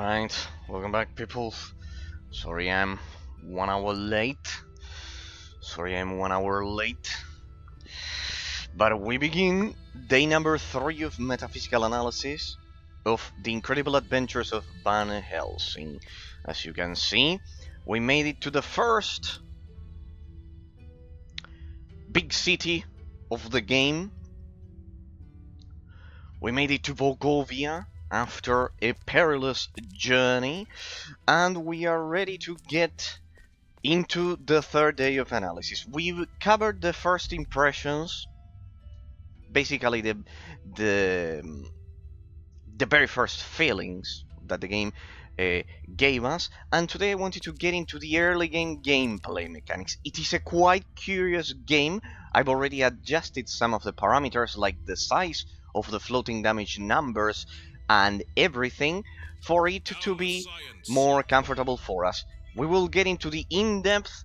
Alright, welcome back people. Sorry I'm 1 hour late. But we begin day number 3 of metaphysical analysis of the incredible adventures of Van Helsing. As you can see, we made it to the first big city of the game. We made it to Volgovia after a perilous journey, and we are ready to get into the third day of analysis. We've covered the first impressions, basically the very first feelings that the game gave us, and today I wanted to get into the early game gameplay mechanics. It is a quite curious game. I've already adjusted some of the parameters, like the size of the floating damage numbers and everything, for it to be more comfortable for us. We will get into the in-depth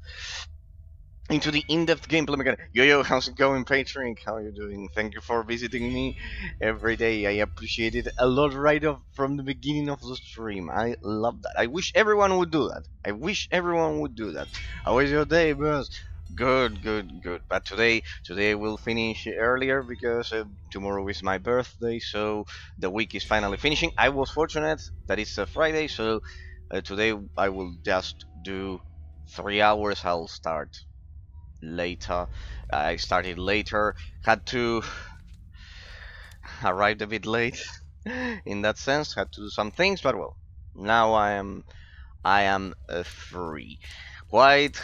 gameplay mechanics. Yo, how's it going, Patrick? How are you doing? Thank you for visiting me every day. I appreciate it a lot right off from the beginning of the stream. I love that. I wish everyone would do that. How was your day, boss? Good. But today we'll finish earlier because tomorrow is my birthday, so the week is finally finishing. I was fortunate that it's a Friday, so today I will just do 3 hours. I'll start later. I started later, had to arrive a bit late in that sense, had to do some things, but well, now I am free. Quite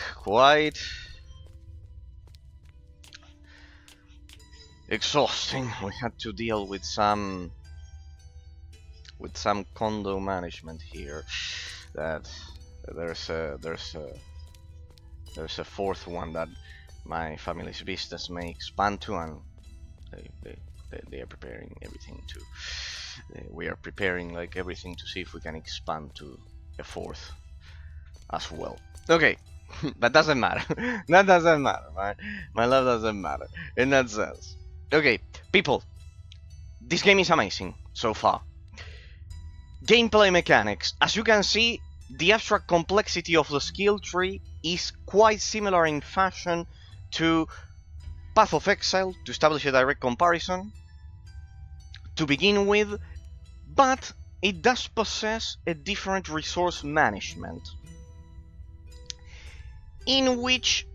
exhausting. We had to deal with some condo management here. That there's a fourth one that my family's business may expand to, and they are preparing everything to. We are preparing like everything to see if we can expand to a fourth as well. Okay, that doesn't matter. That doesn't matter. My love doesn't matter in that sense. Okay, people, this game is amazing so far. Gameplay mechanics. As you can see, the abstract complexity of the skill tree is quite similar in fashion to Path of Exile, to establish a direct comparison to begin with, but it does possess a different resource management, in which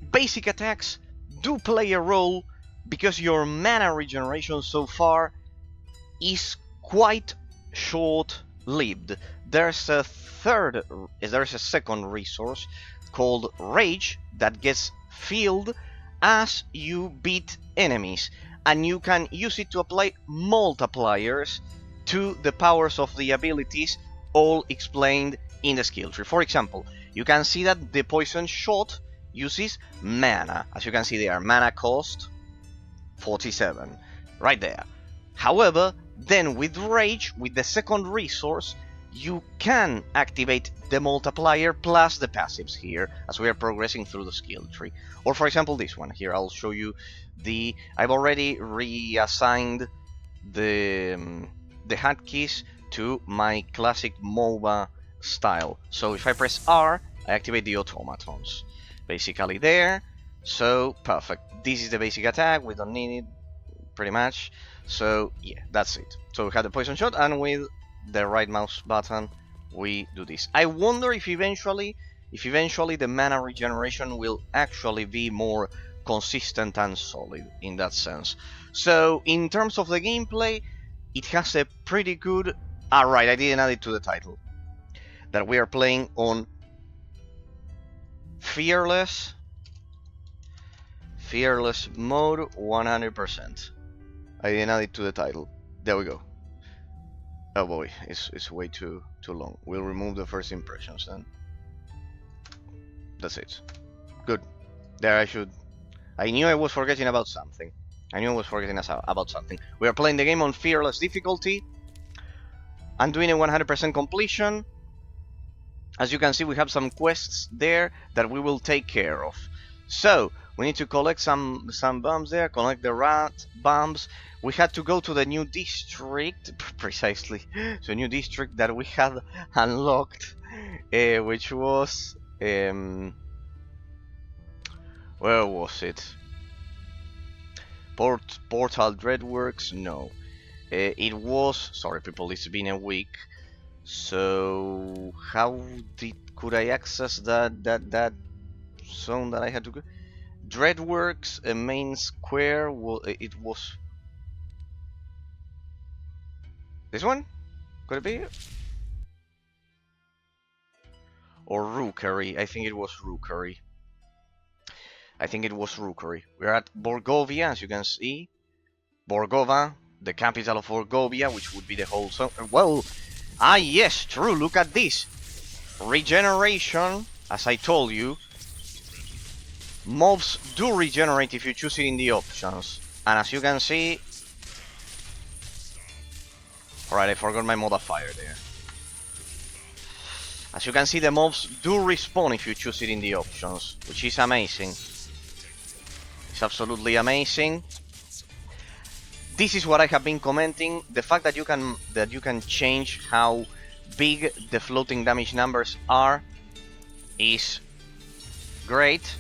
basic attacks do play a role, because your mana regeneration so far is quite short-lived. There's a second resource called Rage that gets filled as you beat enemies, and you can use it to apply multipliers to the powers of the abilities, all explained in the skill tree. For example, you can see that the poison shot uses mana. As you can see there, mana cost 47, right there. However, then with Rage, with the second resource, you can activate the multiplier plus the passives here as we are progressing through the skill tree. Or for example this one here, I'll show you I've already reassigned the hotkeys to my classic MOBA style. So if I press R, I activate the automatons. Basically there, so perfect. This is the basic attack, we don't need it pretty much. So yeah, that's it. So we had the poison shot, and with the right mouse button we do this. I wonder if eventually the mana regeneration will actually be more consistent and solid in that sense. So in terms of the gameplay, it has a pretty good... Alright, I didn't add it to the title. That we are playing on Fearless mode 100%. I didn't add it to the title. There we go. Oh boy, it's way too long. We'll remove the first impressions then. That's it. Good. There I knew I was forgetting about something. We are playing the game on Fearless difficulty and doing a 100% completion. As you can see, we have some quests there that we will take care of. So, We need to collect some bombs there, collect the rat bombs. We had to go to the new district, precisely, so a new district that we had unlocked, which was, where was it? Portal Dreadworks? No. It was, sorry people, it's been a week. So how could I access that zone that I had to go? Dreadworks, a main square. It was this one. Could it be? Or Rookery? I think it was Rookery. We're at Borgovia, as you can see. Borgova, the capital of Borgovia, which would be the whole zone. Well, yes, true. Look at this. Regeneration, as I told you. Mobs do regenerate if you choose it in the options. And as you can see... Alright, I forgot my modifier there. As you can see, the mobs do respawn if you choose it in the options, which is amazing. It's absolutely amazing. This is what I have been commenting. The fact that you can change how big the floating damage numbers are is great.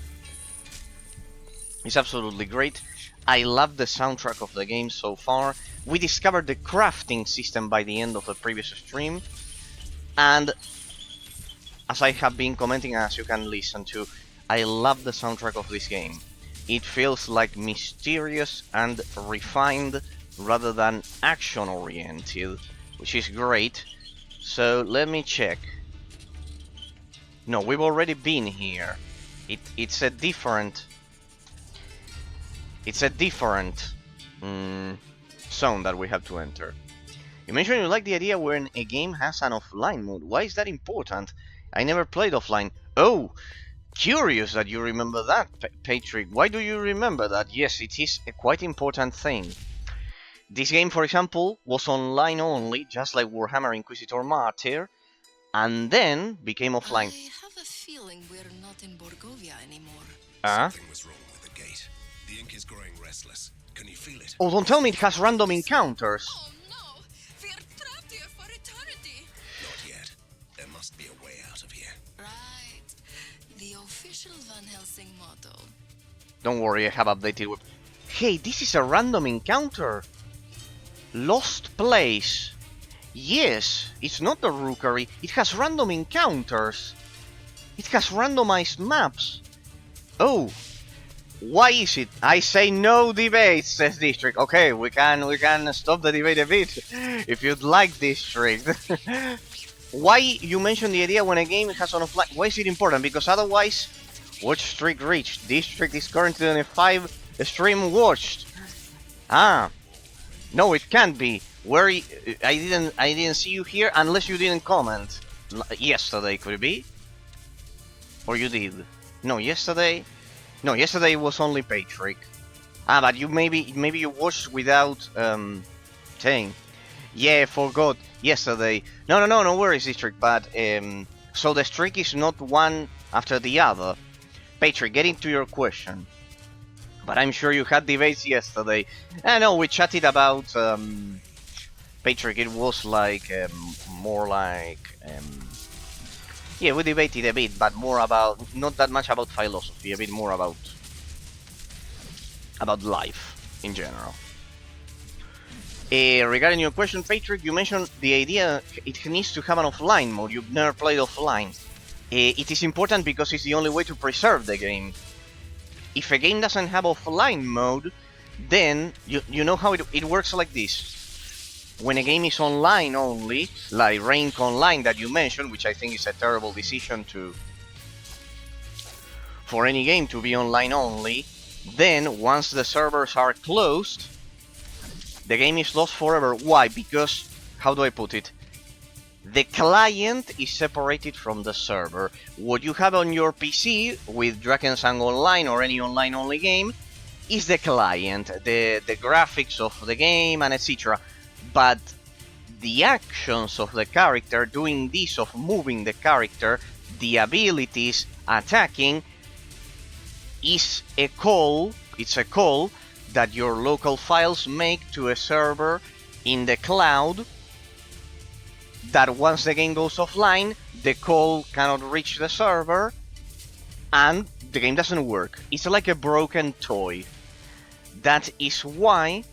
It's absolutely great. I love the soundtrack of the game so far. We discovered the crafting system by the end of the previous stream, and as I have been commenting, as you can listen to, I love the soundtrack of this game. It feels like mysterious and refined rather than action-oriented, which is great. So let me check. No, we've already been here. It's a different zone that we have to enter. You mentioned you like the idea when a game has an offline mode. Why is that important? I never played offline. Oh, curious that you remember that, Patrick. Why do you remember that? Yes, it is a quite important thing. This game, for example, was online only, just like Warhammer Inquisitor Martyr, and then became offline. I have a feeling we're not in Borgovia anymore. Something was wrong with the gate. The ink is growing restless. Can you feel it? Oh, don't tell me it has random encounters. Oh no! We're trapped here for eternity! Not yet. There must be a way out of here. Right. The official Van Helsing motto. Don't worry, I have updated with... Hey, this is a random encounter. Lost place. Yes, it's not the Rookery. It has random encounters. It has randomized maps. Oh. Why is it? I say no debate, says District. Okay, we can stop the debate a bit, if you'd like, District. Why you mentioned the idea when a game has on offline? Why is it important? Because otherwise, watch streak reached. District is currently on a 5 stream watched. Ah, no, it can't be. Where I didn't see you here unless you didn't comment. Yesterday, could it be? Or you did? No, yesterday. No, yesterday was only Patrick. Ah, but you maybe you watched without saying. Yeah, forgot yesterday. No worries, District. But so the streak is not one after the other. Patrick, getting to your question. But I'm sure you had debates yesterday. I know we chatted about Patrick. It was like more like. Yeah, we debated a bit, but more about, not that much about philosophy, a bit more about life in general. Regarding your question, Patrick, you mentioned the idea it needs to have an offline mode. You've never played offline. It is important because it's the only way to preserve the game. If a game doesn't have offline mode, then you know how it works like this. When a game is online only, like Rank Online that you mentioned, which I think is a terrible decision for any game to be online only, then once the servers are closed, the game is lost forever. Why? Because, how do I put it? The client is separated from the server. What you have on your PC with drakensangonline or any online only game is the client, the graphics of the game and etc. But the actions of the character, doing this, of moving the character, the abilities, attacking, is a call. It's a call that your local files make to a server in the cloud, that once the game goes offline, the call cannot reach the server and the game doesn't work. It's like a broken toy. That is why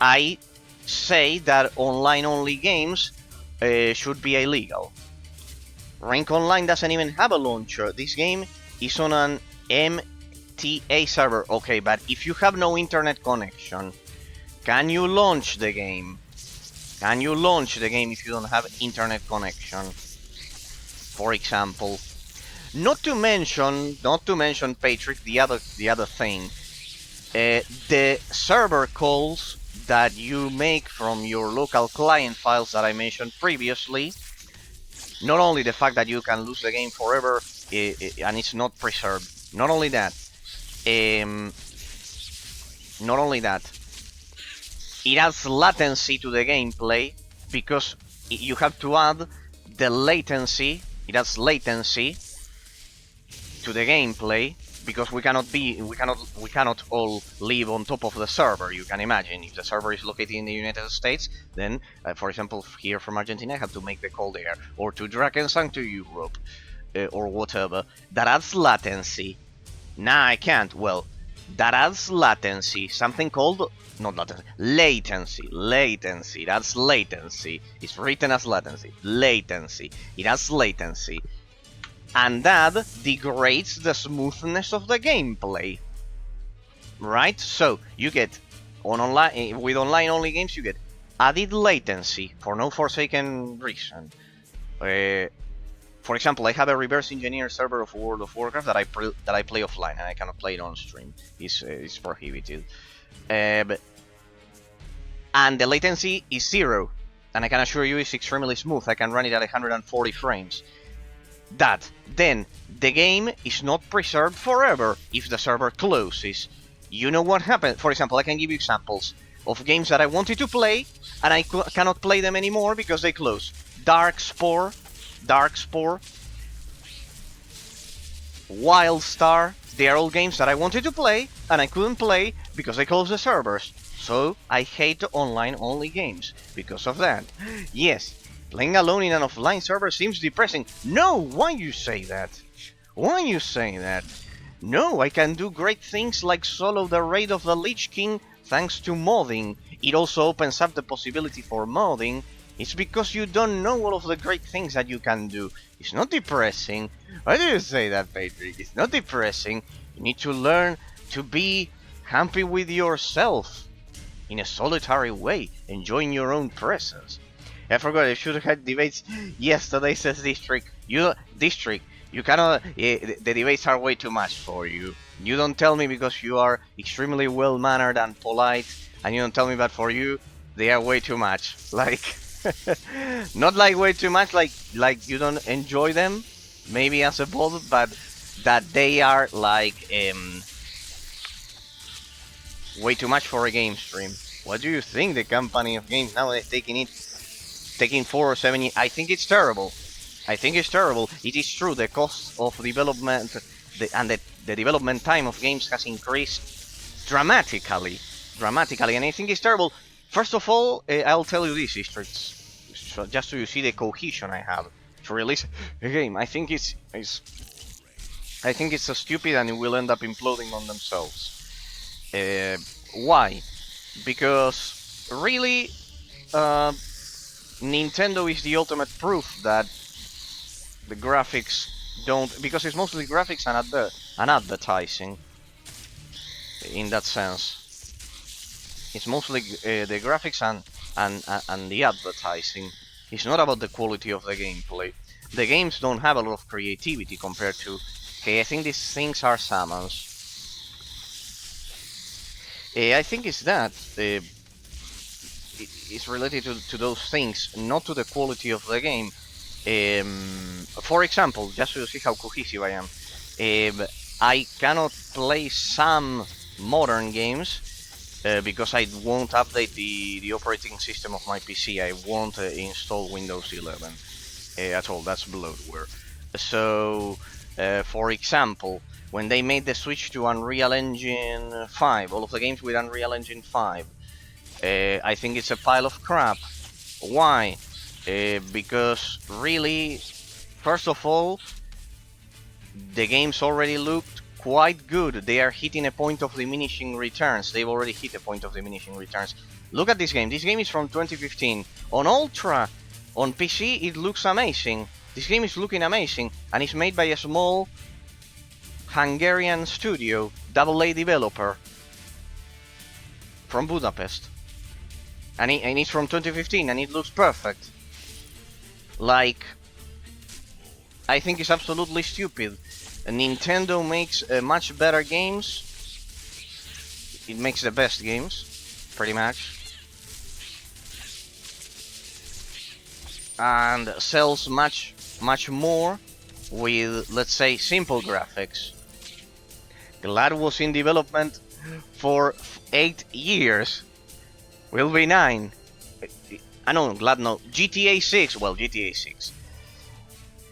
I say that online-only games should be illegal. Rank Online doesn't even have a launcher. This game is on an MTA server. Okay, but if you have no internet connection, can you launch the game? Can you launch the game if you don't have internet connection? For example. Not to mention, Patrick, the other thing. The server calls that you make from your local client files that I mentioned previously, not only the fact that you can lose the game forever and it's not preserved, not only that, it adds latency to the gameplay, because you have to add the latency. It adds latency to the gameplay, because we cannot all live on top of the server. You can imagine, if the server is located in the United States, then for example here from Argentina I have to make the call there, or to Drakensang to Europe, or whatever. That adds latency. Nah, I can't. Well, that adds latency, something called, not latency, latency, that's latency. It's written as latency, latency. It has latency. And that degrades the smoothness of the gameplay. Right? So, you get, with online-only games, you get added latency for no forsaken reason. For example, I have a reverse engineer server of World of Warcraft that I play offline, and I cannot play it on stream. It's prohibited. And the latency is 0, and I can assure you it's extremely smooth. I can run it at 140 frames. Then the game is not preserved forever if the server closes. You know what happened? For example, I can give you examples of games that I wanted to play and I cannot play them anymore because they close. Darkspore, Wildstar, they are all games that I wanted to play and I couldn't play because they closed the servers. So I hate online-only games because of that. Yes, playing alone in an offline server seems depressing. No, why you say that? Why you say that? No, I can do great things like solo the Raid of the Lich King thanks to modding. It also opens up the possibility for modding. It's because you don't know all of the great things that you can do. It's not depressing. Why do you say that, Patrick? It's not depressing. You need to learn to be happy with yourself in a solitary way, enjoying your own presence. I forgot, I should have had debates yesterday, says District. You cannot, the debates are way too much for you. You don't tell me because you are extremely well-mannered and polite, and you don't tell me that for you, they are way too much. Like, not like way too much, like you don't enjoy them, maybe as a bot, but that they are like, way too much for a game stream. What do you think the company of games now is taking 4 or 7 years? I think it's terrible. I think it's terrible. It is true, the cost of development and the development time of games has increased dramatically, and I think it's terrible. First of all, I'll tell you this, Districts, just so you see the cohesion I have to release a game. I think it's so stupid and it will end up imploding on themselves. Why? Because really, Nintendo is the ultimate proof that the graphics don't, because it's mostly graphics and advertising. In that sense, it's mostly the graphics and the advertising. It's not about the quality of the gameplay. The games don't have a lot of creativity compared to. Okay, I think these things are summons. I think it's that. It's related to those things, not to the quality of the game. For example, just to see how cohesive I am, I cannot play some modern games because I won't update the operating system of my PC. I won't install Windows 11 at all. That's bloatware. So, for example, when they made the switch to Unreal Engine 5, all of the games with Unreal Engine 5. I think it's a pile of crap. Why? Because really, first of all, the games already looked quite good. They are hitting a point of diminishing returns. They've already hit a point of diminishing returns. Look at this game. This game is from 2015. On Ultra, on PC, it looks amazing. This game is looking amazing, and it's made by a small Hungarian studio, AA developer from Budapest. And it's from 2015, and it looks perfect. Like, I think it's absolutely stupid. Nintendo makes much better games. It makes the best games, pretty much. And sells much more with, let's say, simple graphics. Glad was in development for 8 years. Will be 9. No, Glad no. GTA 6. Well, GTA 6.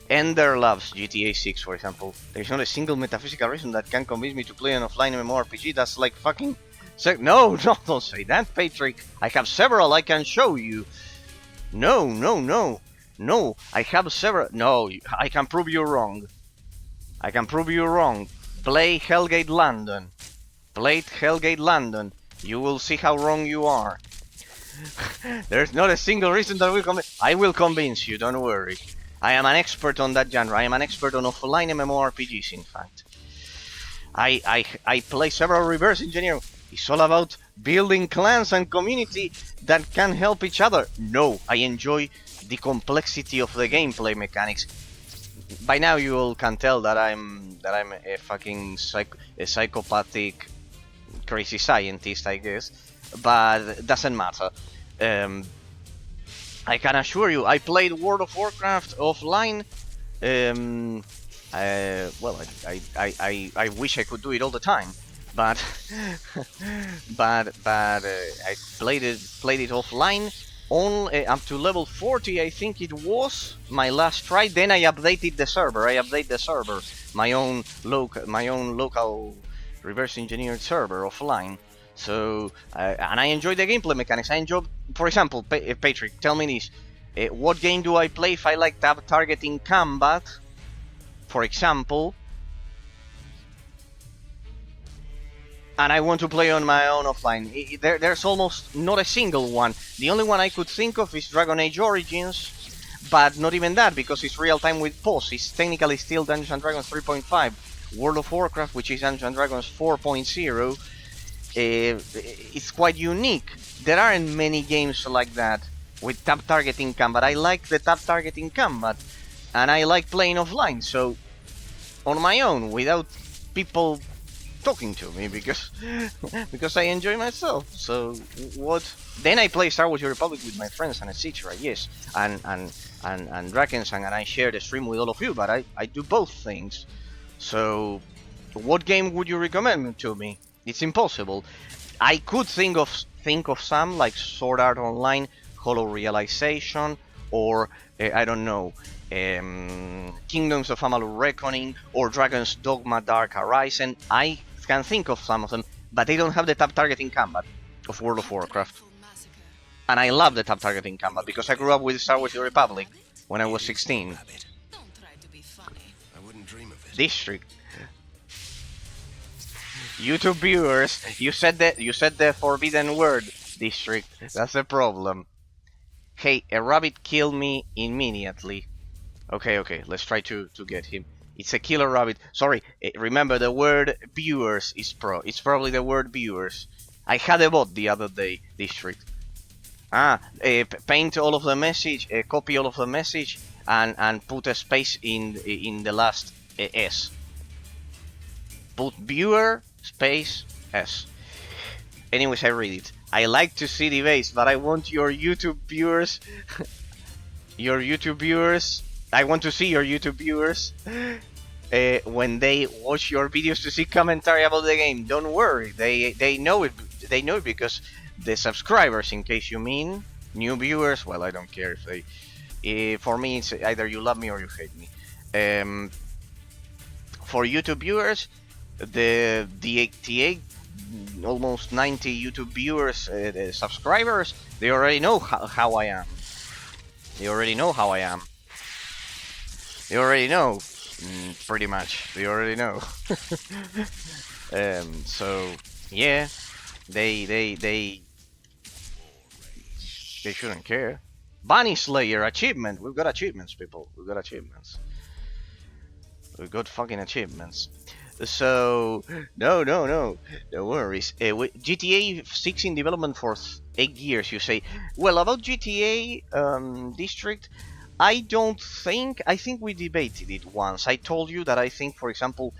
Ender loves GTA 6, for example. There's not a single metaphysical reason that can convince me to play an offline MMORPG. That's like fucking... No, don't say that, Patrick. I have several I can show you. No. I have several... No, I can prove you wrong. Play Hellgate London. Play Hellgate London. You will see how wrong you are. There's not a single reason that will convince... I will convince you, don't worry. I am an expert on that genre. I am an expert on offline MMORPGs, in fact. I play several reverse engineering. It's all about building clans and community that can help each other. No, I enjoy the complexity of the gameplay mechanics. By now you all can tell that I'm a fucking psychopathic crazy scientist, I guess. But it doesn't matter. I can assure you, I played World of Warcraft offline. Well, I wish I could do it all the time, but I played it offline on up to level 40, I think it was my last try. Then I updated the server. My own local reverse engineered server offline. So, and I enjoy the gameplay mechanics. I enjoy, for example, Patrick, tell me this. What game do I play if I like tab targeting combat, for example, and I want to play on my own offline? There's almost not a single one. The only one I could think of is Dragon Age Origins, but not even that, because it's real-time with pause. It's technically still Dungeons & Dragons 3.5. World of Warcraft, which is Dungeons & Dragons 4.0, it's quite unique. There aren't many games like that with tab targeting combat. I like the tab targeting combat, and I like playing offline, so on my own, without people talking to me, because I enjoy myself. So what? Then I play Star Wars: The Republic with my friends and etc. Yes, and drakensang, and I share the stream with all of you. But I do both things. So what game would you recommend to me? It's impossible. I could think of some like Sword Art Online, Hollow Realization, or I don't know, Kingdoms of Amalur Reckoning, or Dragon's Dogma Dark Horizon. I can think of some of them, but they don't have the tab targeting combat of World of Warcraft. And I love the tab targeting combat because I grew up with Star Wars: The Republic when I was 16. Don't try to be funny. I wouldn't dream of it. District. YouTube viewers, you said the forbidden word, District. That's the problem. Hey, a rabbit killed me immediately. Okay, let's try to get him. It's a killer rabbit. Sorry, remember the word viewers is it's probably the word viewers. I had a bot the other day, District. Paint all of the message, copy all of the message, and put a space in the last S. Put viewer space S. Anyways, I read it. I like to see the base, but I want your YouTube viewers. I want to see your YouTube viewers when they watch your videos to see commentary about the game. Don't worry, they know it. They know it because the subscribers, in case you mean new viewers. Well, I don't care if they. For me, it's either you love me or you hate me. For YouTube viewers, the 88, almost 90 YouTube viewers, subscribers, they already know how I am. They already know how I am. They already know, pretty much. They already know. So yeah, they shouldn't care. Bunny Slayer achievement. We've got achievements, people. We've got achievements. We've got fucking achievements. So no worries. GTA 6 in development for 8 years. You say, well, about GTA District, I think we debated it once. I told you that I think, for example,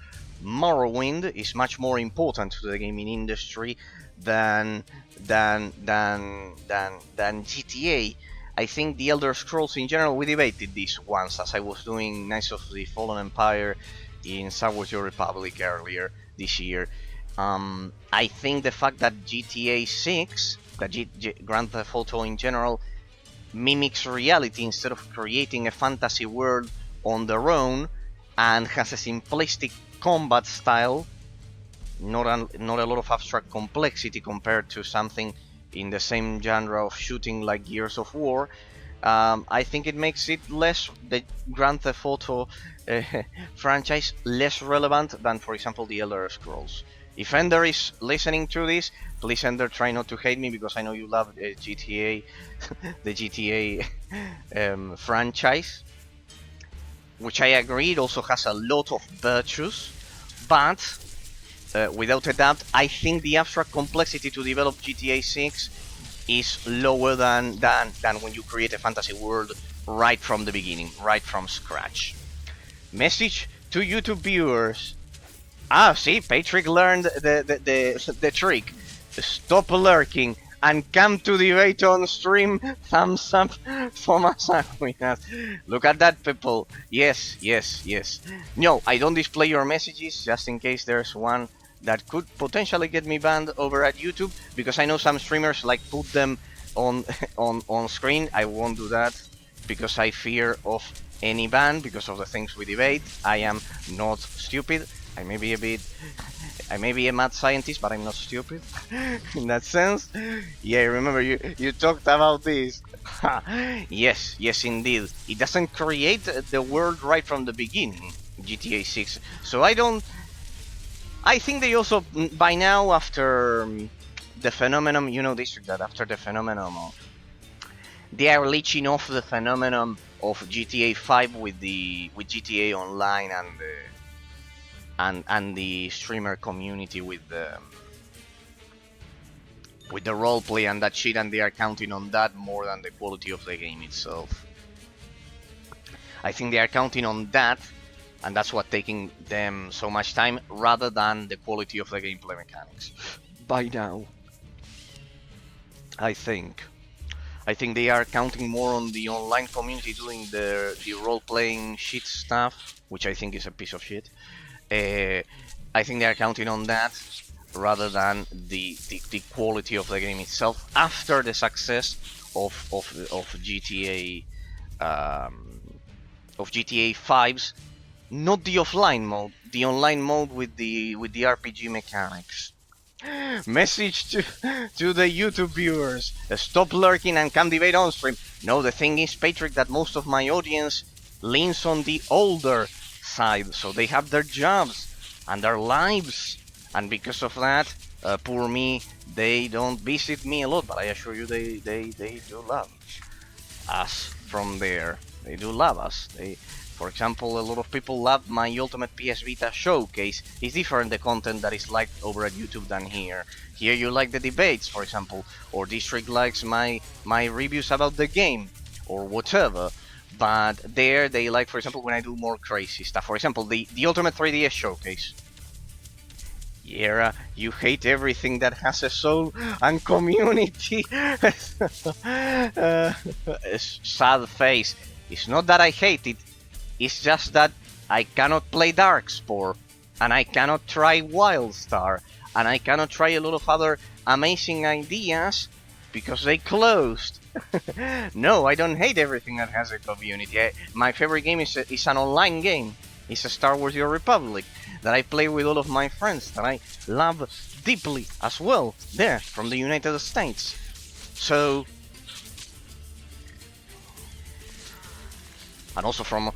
Morrowind is much more important to the gaming industry than GTA. I think the Elder Scrolls in general, we debated this once as I was doing Knights of the Fallen Empire in Star Wars: The Republic earlier this year. I think the fact that GTA 6, that Grand Theft Auto in general, mimics reality instead of creating a fantasy world on their own, and has a simplistic combat style, not a lot of abstract complexity compared to something in the same genre of shooting like Gears of War. I think it makes it the Grand Theft Auto franchise less relevant than, for example, the Elder Scrolls. If Ender is listening to this, please, Ender, try not to hate me, because I know you love GTA, the GTA franchise, which I agree it also has a lot of virtues, but without a doubt, I think the abstract complexity to develop GTA 6 is lower than when you create a fantasy world right from the beginning, right from scratch. Message to YouTube viewers. See, Patrick learned the trick. Stop lurking and come to debate on stream. Thumbs up for Masakuinas. Look at that, people. Yes. No, I don't display your messages just in case there's one that could potentially get me banned over at YouTube, because I know some streamers like put them on screen. I won't do that because I fear of any ban because of the things we debate. I am not stupid. I may be a mad scientist, but I'm not stupid in that sense. Yeah, remember you talked about this. yes indeed. It doesn't create the world right from the beginning, GTA 6. So I think they also, by now, after the phenomenon, after the phenomenon, they are leeching off the phenomenon of GTA 5 with GTA Online and the streamer community with the roleplay and that shit, and they are counting on that more than the quality of the game itself. I think they are counting on that, and that's what taking them so much time, rather than the quality of the gameplay mechanics. By now, I think they are counting more on the online community doing the role-playing shit stuff, which I think is a piece of shit. I think they are counting on that rather than the quality of the game itself after the success of GTA of GTA 5's. Not the offline mode, the online mode with the RPG mechanics. Message to the YouTube viewers: stop lurking and come debate on stream. No, the thing is, Patrick, that most of my audience leans on the older side, so they have their jobs and their lives, and because of that, poor me, they don't visit me a lot. But I assure you, they do love us from there. They do love us. For example, a lot of people love my Ultimate PS Vita showcase. It's different, the content that is liked over at YouTube than here. Here you like the debates, for example, or District likes my reviews about the game, or whatever. But there they like, for example, when I do more crazy stuff. For example, the Ultimate 3DS showcase. Yeah, you hate everything that has a soul and community. Sad face. It's not that I hate it. It's just that I cannot play Darkspore, and I cannot try Wildstar, and I cannot try a lot of other amazing ideas because they closed. No, I don't hate everything that has a community. My favorite game is an online game. It's a Star Wars: The Republic. that I play with all of my friends, that I love deeply as well, there, from the United States. So... And also from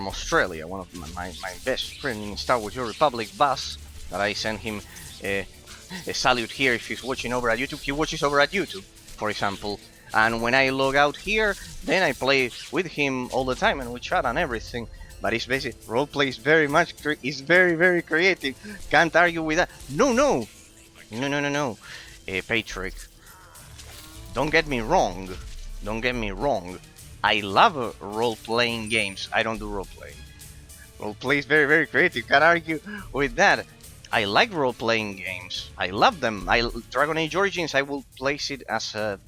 Australia, one of my best friend in Star Wars: New Republic, Buzz, that I sent him a salute here if he's watching over at YouTube. He watches over at YouTube, for example. And when I log out here, then I play with him all the time and we chat and everything. But it's basic roleplay is very much very creative. Can't argue with that. No. Patrick, don't get me wrong. I love role-playing games. I don't do role-playing. Role-play is very creative. Can't argue with that. I like role-playing games. I love them. Dragon Age Origins, I will place it as a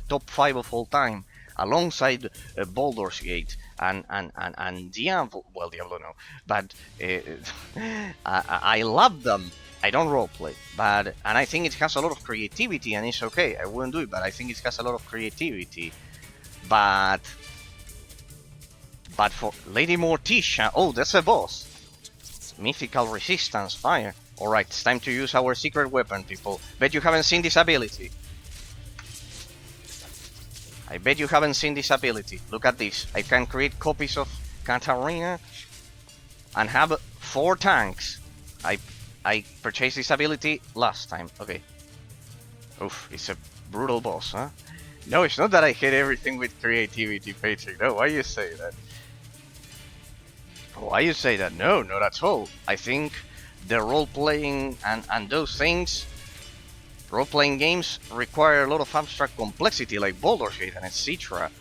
top 5 of all time, alongside Baldur's Gate and Diablo. Well, Diablo no, but I love them. I don't roleplay, and I think it has a lot of creativity, and it's okay. I wouldn't do it, but I think it has a lot of creativity. But for Lady Morticia, oh, that's a boss. Mythical resistance, fire. Alright, it's time to use our secret weapon, people. Bet you haven't seen this ability. I bet you haven't seen this ability. Look at this. I can create copies of Katarina and have 4 tanks. I purchased this ability last time. Okay. Oof, it's a brutal boss, huh? No, it's not that I hate everything with creativity, Patrick. No, why you say that? Why you say that? No, not at all. I think the role-playing and those things, role-playing games require a lot of abstract complexity, like Baldur's Gate and etc.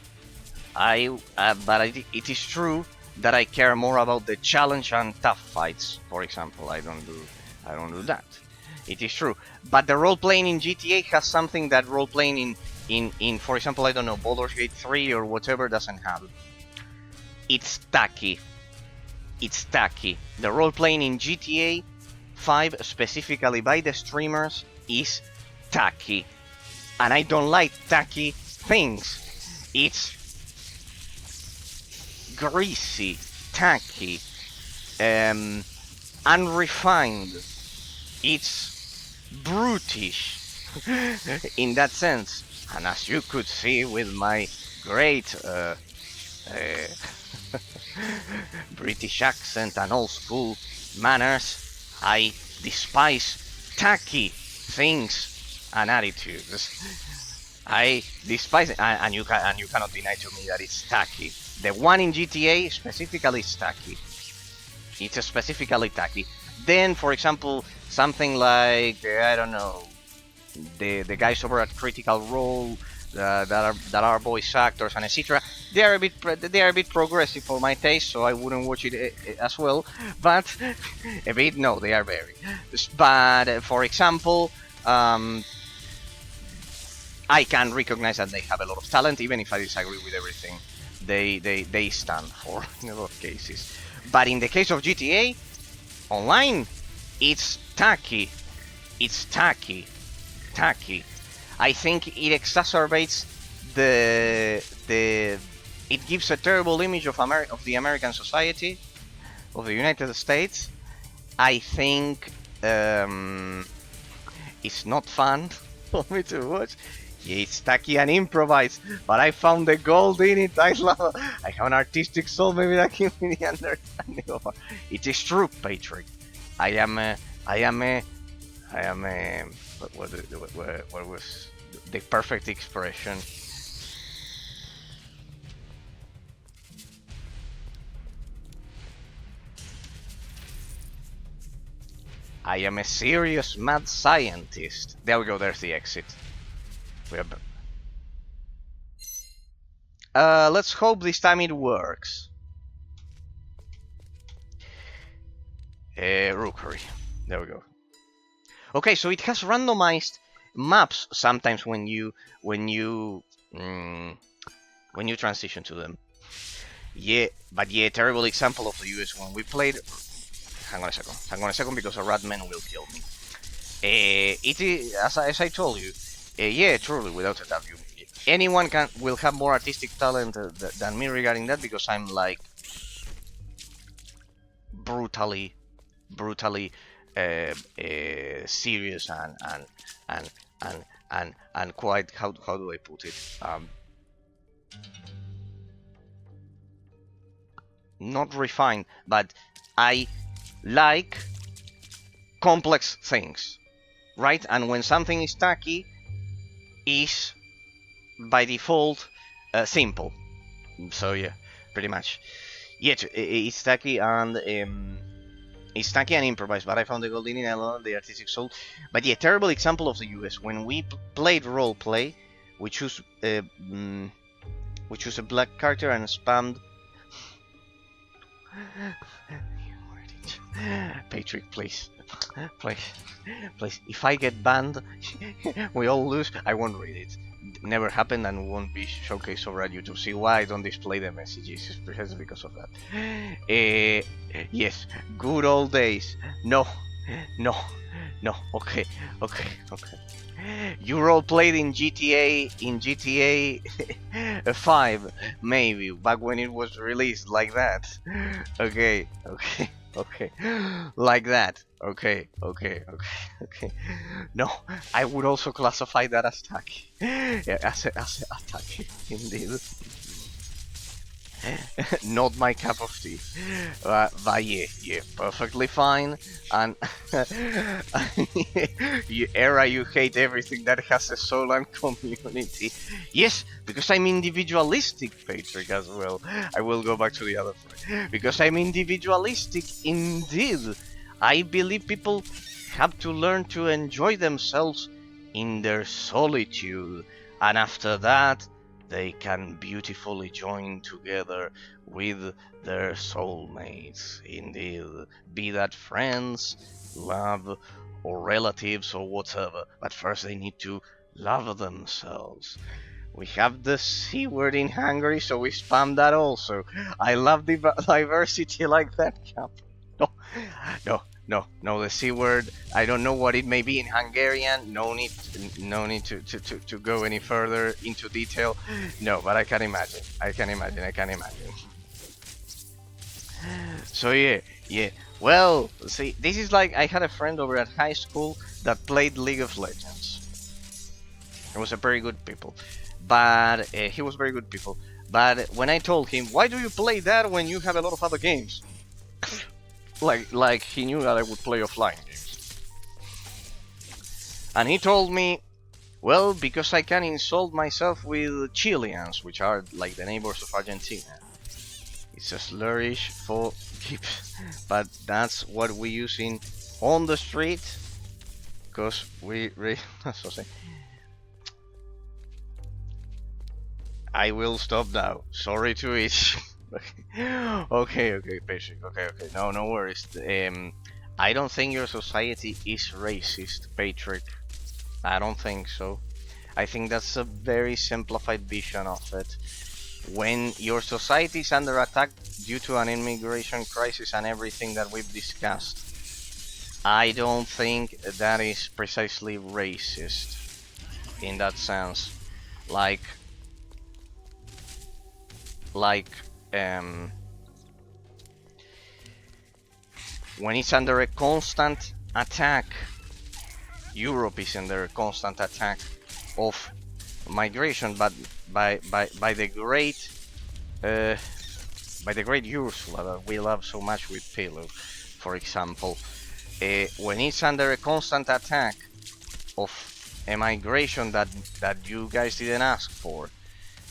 But it is true that I care more about the challenge and tough fights. For example, I don't do that. It is true. But the role-playing in GTA has something that role-playing in for example, I don't know, Baldur's Gate 3 or whatever doesn't have. It's tacky. The role-playing in GTA 5, specifically by the streamers, is tacky. And I don't like tacky things. It's greasy, tacky, unrefined. It's brutish in that sense. And as you could see with my great British accent and old school manners, I despise tacky things and attitudes. I despise it, and you cannot deny to me that it's tacky. The one in GTA specifically is tacky. It's specifically tacky. Then, for example, something like I don't know, the guys over at Critical Role that are voice actors and etc. They are a bit progressive for my taste, so I wouldn't watch it as well. But a bit, no, they are very. But for example, I can recognize that they have a lot of talent, even if I disagree with everything they stand for in a lot of cases. But in the case of GTA Online, it's tacky. It's tacky. I think it exacerbates it gives a terrible image of the American society, of the United States. I think it's not fun for me to watch. Yeah, it's tacky and improvised, but I found the gold in it. I have an artistic soul, maybe that gives me the understanding of it. It is true, Patrick. I am a what was the perfect expression? I am a serious mad scientist. There we go, there's the exit. Let's hope this time it works. Rookery. There we go. Okay, so it has randomized maps sometimes when you transition to them. Yeah, but yeah, terrible example of the US one. We played. Hang on a second, because a ratman will kill me. It is, as I told you. Yeah, truly, without a doubt, anyone will have more artistic talent than me regarding that, because I'm like brutally brutally serious and and quite, how do I put it, not refined, but I like complex things, right? And when something is tacky, is by default simple. So yeah, pretty much. Yeah, it's tacky and improvised, but I found the golden in element, the artistic soul. But yeah, terrible example of the US. When we played role play, we choose a black character and spammed. Patrick, please, please. If I get banned, we all lose. I won't read it. Never happened and won't be showcased over at YouTube. See why I don't display the messages? It's precisely because of that. Yes, good old days. No. Okay. You role played in GTA 5, maybe back when it was released, like that. Okay. Like that. Okay. No, I would also classify that as tacky. Yeah, as tacky, indeed. Not my cup of tea. But yeah, perfectly fine. And you hate everything that has a soul and community. Yes, because I'm individualistic, Patrick, as well. I will go back to the other point. Because I'm individualistic, indeed. I believe people have to learn to enjoy themselves in their solitude. And after that, they can beautifully join together with their soulmates, indeed, be that friends, love, or relatives, or whatever. But first they need to love themselves. We have the C word in Hungary, so we spam that also. I love the diversity like that, Cap. No, the C word, I don't know what it may be in Hungarian. No need to go any further into detail. No, but I can imagine. So yeah. Well, see, this is like, I had a friend over at high school that played League of Legends. He was very good people. But when I told him, why do you play that when you have a lot of other games? Like he knew that I would play offline games. And he told me, well, because I can insult myself with Chileans, which are like the neighbors of Argentina. It's a slurish for gibbs, but that's what we use on the street, because we I will stop now. Sorry to each. Okay, Patrick. Okay. No worries. I don't think your society is racist, Patrick. I don't think so. I think that's a very simplified vision of it. When your society is under attack due to an immigration crisis and everything that we've discussed, I don't think that is precisely racist in that sense. Like when it's under a constant attack, Europe is under a constant attack of migration, but by the great Ursula that we love so much with Pillow, for example. When it's under a constant attack of a migration that you guys didn't ask for,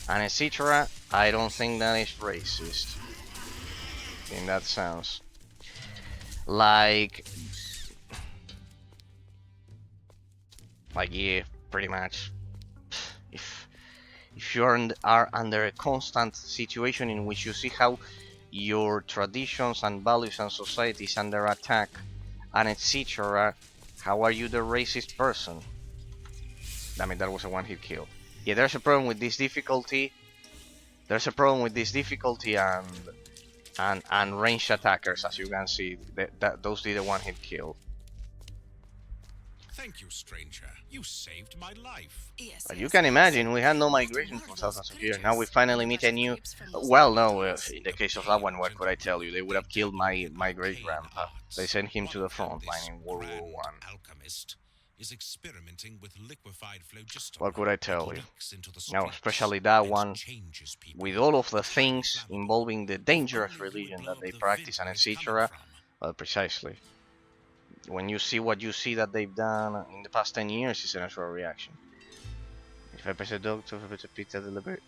and etc., I don't think that is racist in that sense. Like yeah, pretty much. If you are under a constant situation in which you see how your traditions and values and society is under attack, and etc., how are you the racist person? I mean, that was a one-hit kill. Yeah, there's a problem with this difficulty. And ranged attackers, as you can see, that those did a one-hit kill. Thank you, stranger. You saved my life. Yes, But you yes, can yes. imagine, we had no Open migration world for lost thousands of years. Now we villagers. finally meet a Fresh new... grapes from lost Well, no, communities. in the case of that one, Pagans what and could the I tell you? They would they have killed dabble my in great arcane grandpa. They arts. sent him to One the of them, front line this in World War grand One. alchemist, is experimenting with liquefied phlogiston. What could I It tell you? leaks into the Now, streets especially that and one, changes people. with all of the It's highly things flammable. involving the If dangerous only you would religion blow that up they the practice vent and where it's coming etc. from. Well, precisely. When you see what you see that they've done in the past 10 years, it's a natural reaction. If I press a doctor, if it's a pizza delivery.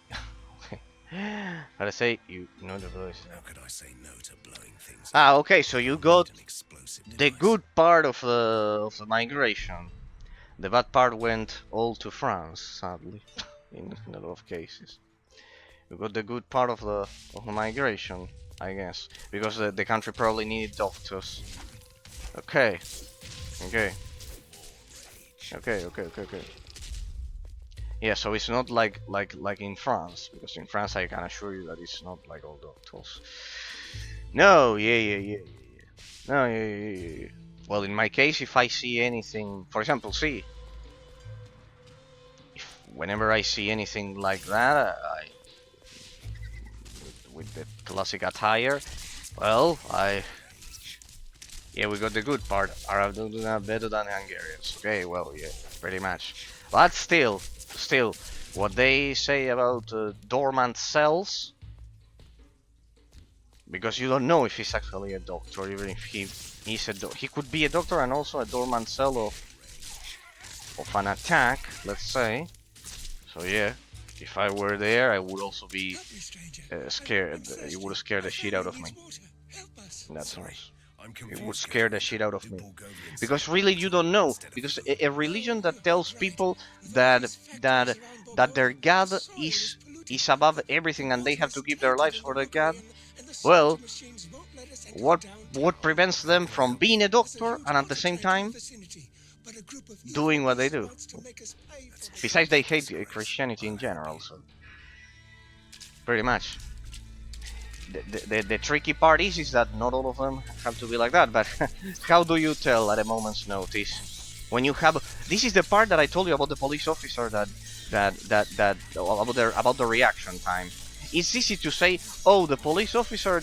How to say, you know the voice. How could I say no to blowing things Ah, up? okay, so you I'll got need an explosive the device. good part of the migration. The bad part went all to France, sadly, in a lot of cases. You got the good part of the migration, I guess, because the country probably needed doctors. Okay, okay, okay. Yeah, so it's not like in France, because in France I can assure you that it's not like all doctors. No, yeah. No, yeah. Well, in my case, if I see anything, for example, see, if whenever I see anything like that, with the classic attire, well, yeah, we got the good part. Arabs do that better than Hungarians. Okay, well, yeah, pretty much. But still, what they say about dormant cells, because you don't know if he's actually a doctor, even if he's he could be a doctor and also a dormant cell of an attack, let's say. So yeah, if I were there, I would also be scared. It would scare the shit out of me. In that sense. It would scare the shit out of me. Because really you don't know. Because a religion that tells people that their god is above everything and they have to give their lives for their god, well, what prevents them from being a doctor and at the same time doing what they do? Besides, they hate Christianity in general, so pretty much. The tricky part is that not all of them have to be like that, but how do you tell at a moment's notice? When you have... This is the part that I told you about the police officer about the reaction time. It's easy to say, oh, the police officer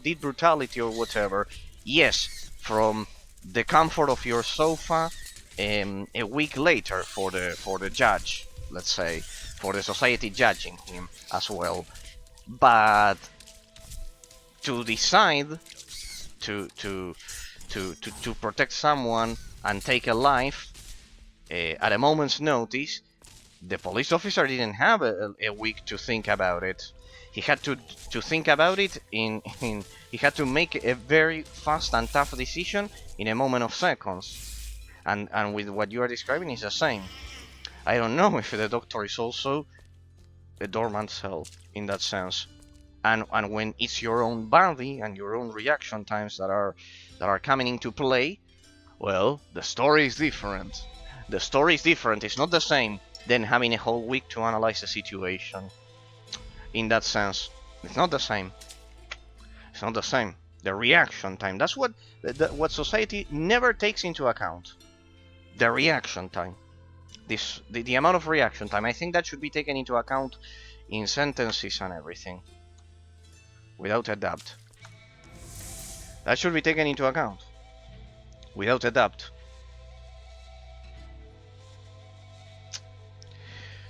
did brutality or whatever. Yes, from the comfort of your sofa, a week later for the judge, let's say, for the society judging him as well. But to decide to protect someone and take a life at a moment's notice, the police officer didn't have a week to think about it. He had to think about it he had to make a very fast and tough decision in a moment of seconds. And with what you are describing is the same. I don't know if the doctor is also a dormant cell in that sense. And when it's your own body and your own reaction times that are coming into play, well, the story is different. The story is different. It's not the same than having a whole week to analyze the situation. In that sense, it's not the same. It's not the same. The reaction time. That's what society never takes into account. The reaction time. The amount of reaction time. I think that should be taken into account in sentences and everything. Without a doubt. That should be taken into account. Without a doubt.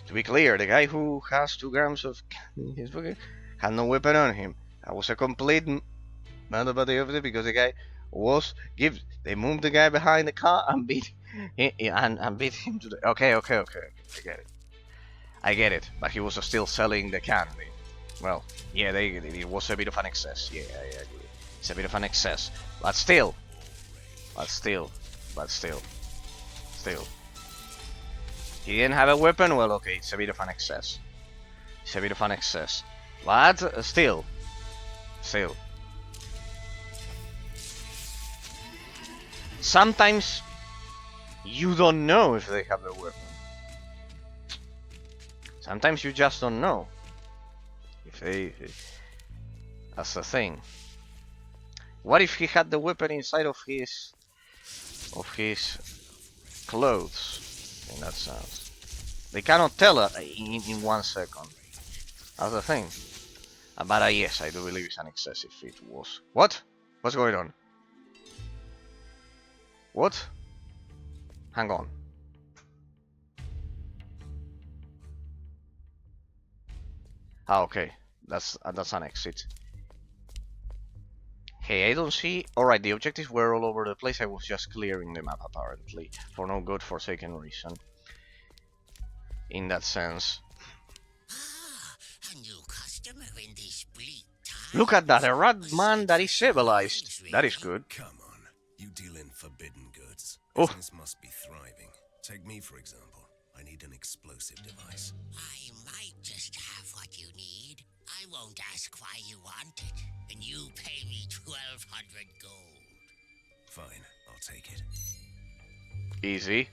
To be clear, the guy who has 2 grams of candy in his pocket had no weapon on him. That was a complete matter of it because the guy was they moved the guy behind the car and beat him to the... Okay. I get it. But he was still selling the candy. Well, yeah, it was a bit of an excess. Yeah, I agree. It's a bit of an excess. But still. He didn't have a weapon? Well, okay, it's a bit of an excess. But still. Sometimes you don't know if they have a weapon. Sometimes you just don't know. That's the thing. What if he had the weapon inside of his of his clothes, in that sense. They cannot tell in 1 second. That's the thing. But yes, I do believe it's an excessive. It was. What? What's going on? What? Hang on. Ah, okay. That's an exit. Hey, I don't see. Alright, the objectives were all over the place. I was just clearing the map, apparently. For no good forsaken reason. In that sense. A new customer in this bleak time. Look at that, a rat man that is civilized. That is good. Come on. You deal in forbidden goods. Oh. Business must be thriving. Take me, for example. I need an explosive device. I might just have what you need. I won't ask why you want it. And you pay me 1,200 gold. Fine, I'll take it. Easy.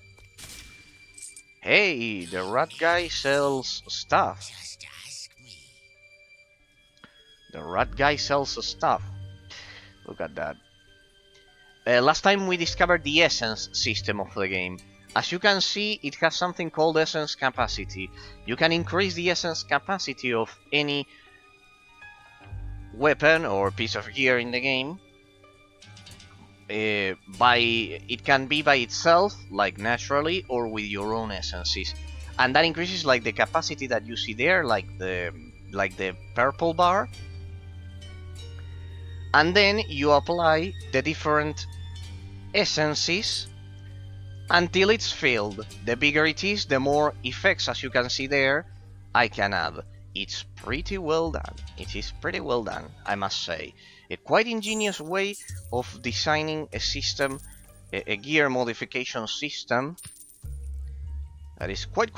Hey, the rat guy sells stuff. Just ask me. The rat guy sells stuff. Look at that. Last time we discovered the essence system of the game. As you can see, it has something called essence capacity. You can increase the essence capacity of any weapon or piece of gear in the game. It can be by itself, like naturally, or with your own essences, and that increases like the capacity that you see there, like the purple bar. And then you apply the different essences until it's filled. The bigger it is, the more effects, as you can see there, I can add. It's pretty well done. It is pretty well done, I must say. A quite ingenious way of designing a system, a gear modification system that is quite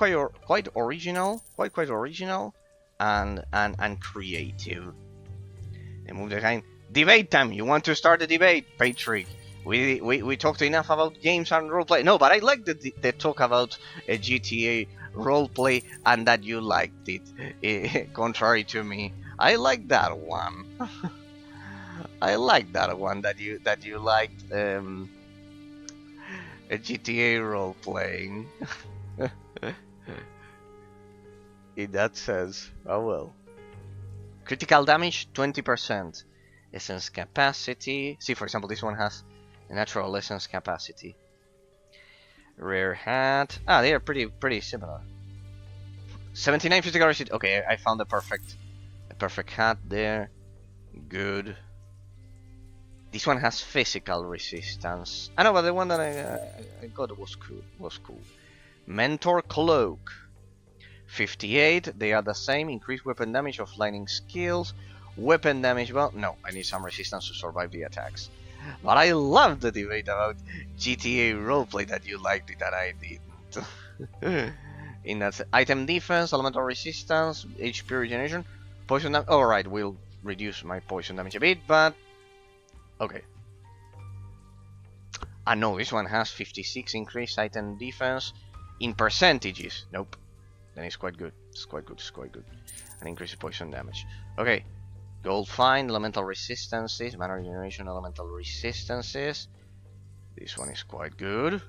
original, quite original, and creative. And move the kind. Debate time. You want to start a debate, Patrick? We talked enough about games and roleplay. No, but I like the talk about a GTA roleplay and that you liked it, contrary to me. I like that one. I like that one that you liked a GTA role playing. In that sense, oh well. Critical damage 20%. Essence capacity. See, for example, this one has a natural essence capacity. Rare hat. Ah, they are pretty similar. 79 physical resistance. Okay, I found a perfect hat there. Good. This one has physical resistance. I know, but the one that I got was cool. Mentor cloak. 58. They are the same. Increased weapon damage of lightning skills. Weapon damage. Well, no, I need some resistance to survive the attacks. But I love the debate about GTA roleplay that you liked it and I didn't. In that item defense, elemental resistance, HP regeneration, poison damage. Alright, we'll reduce my poison damage a bit, but okay. I know this one has 56 increased item defense in percentages. Nope. Then it's quite good. It's quite good. And increased poison damage. Okay. Gold fine, elemental resistances, mana regeneration, elemental resistances. This one is quite good.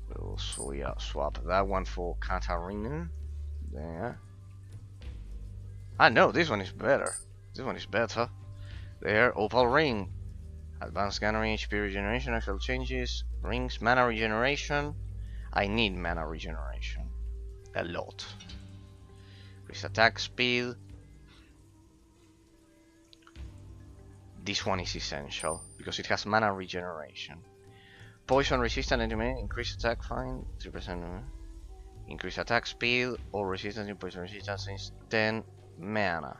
We'll swap that one for Katarina. There. Ah no, this one is better. There, opal ring. Advanced gunnery, HP regeneration, actual changes, rings, mana regeneration. I need mana regeneration. A lot. Increase attack speed. This one is essential because it has mana regeneration. Poison resistant enemy, increase attack fine, 3%. Increase attack speed or resistance to poison resistance is 10 mana.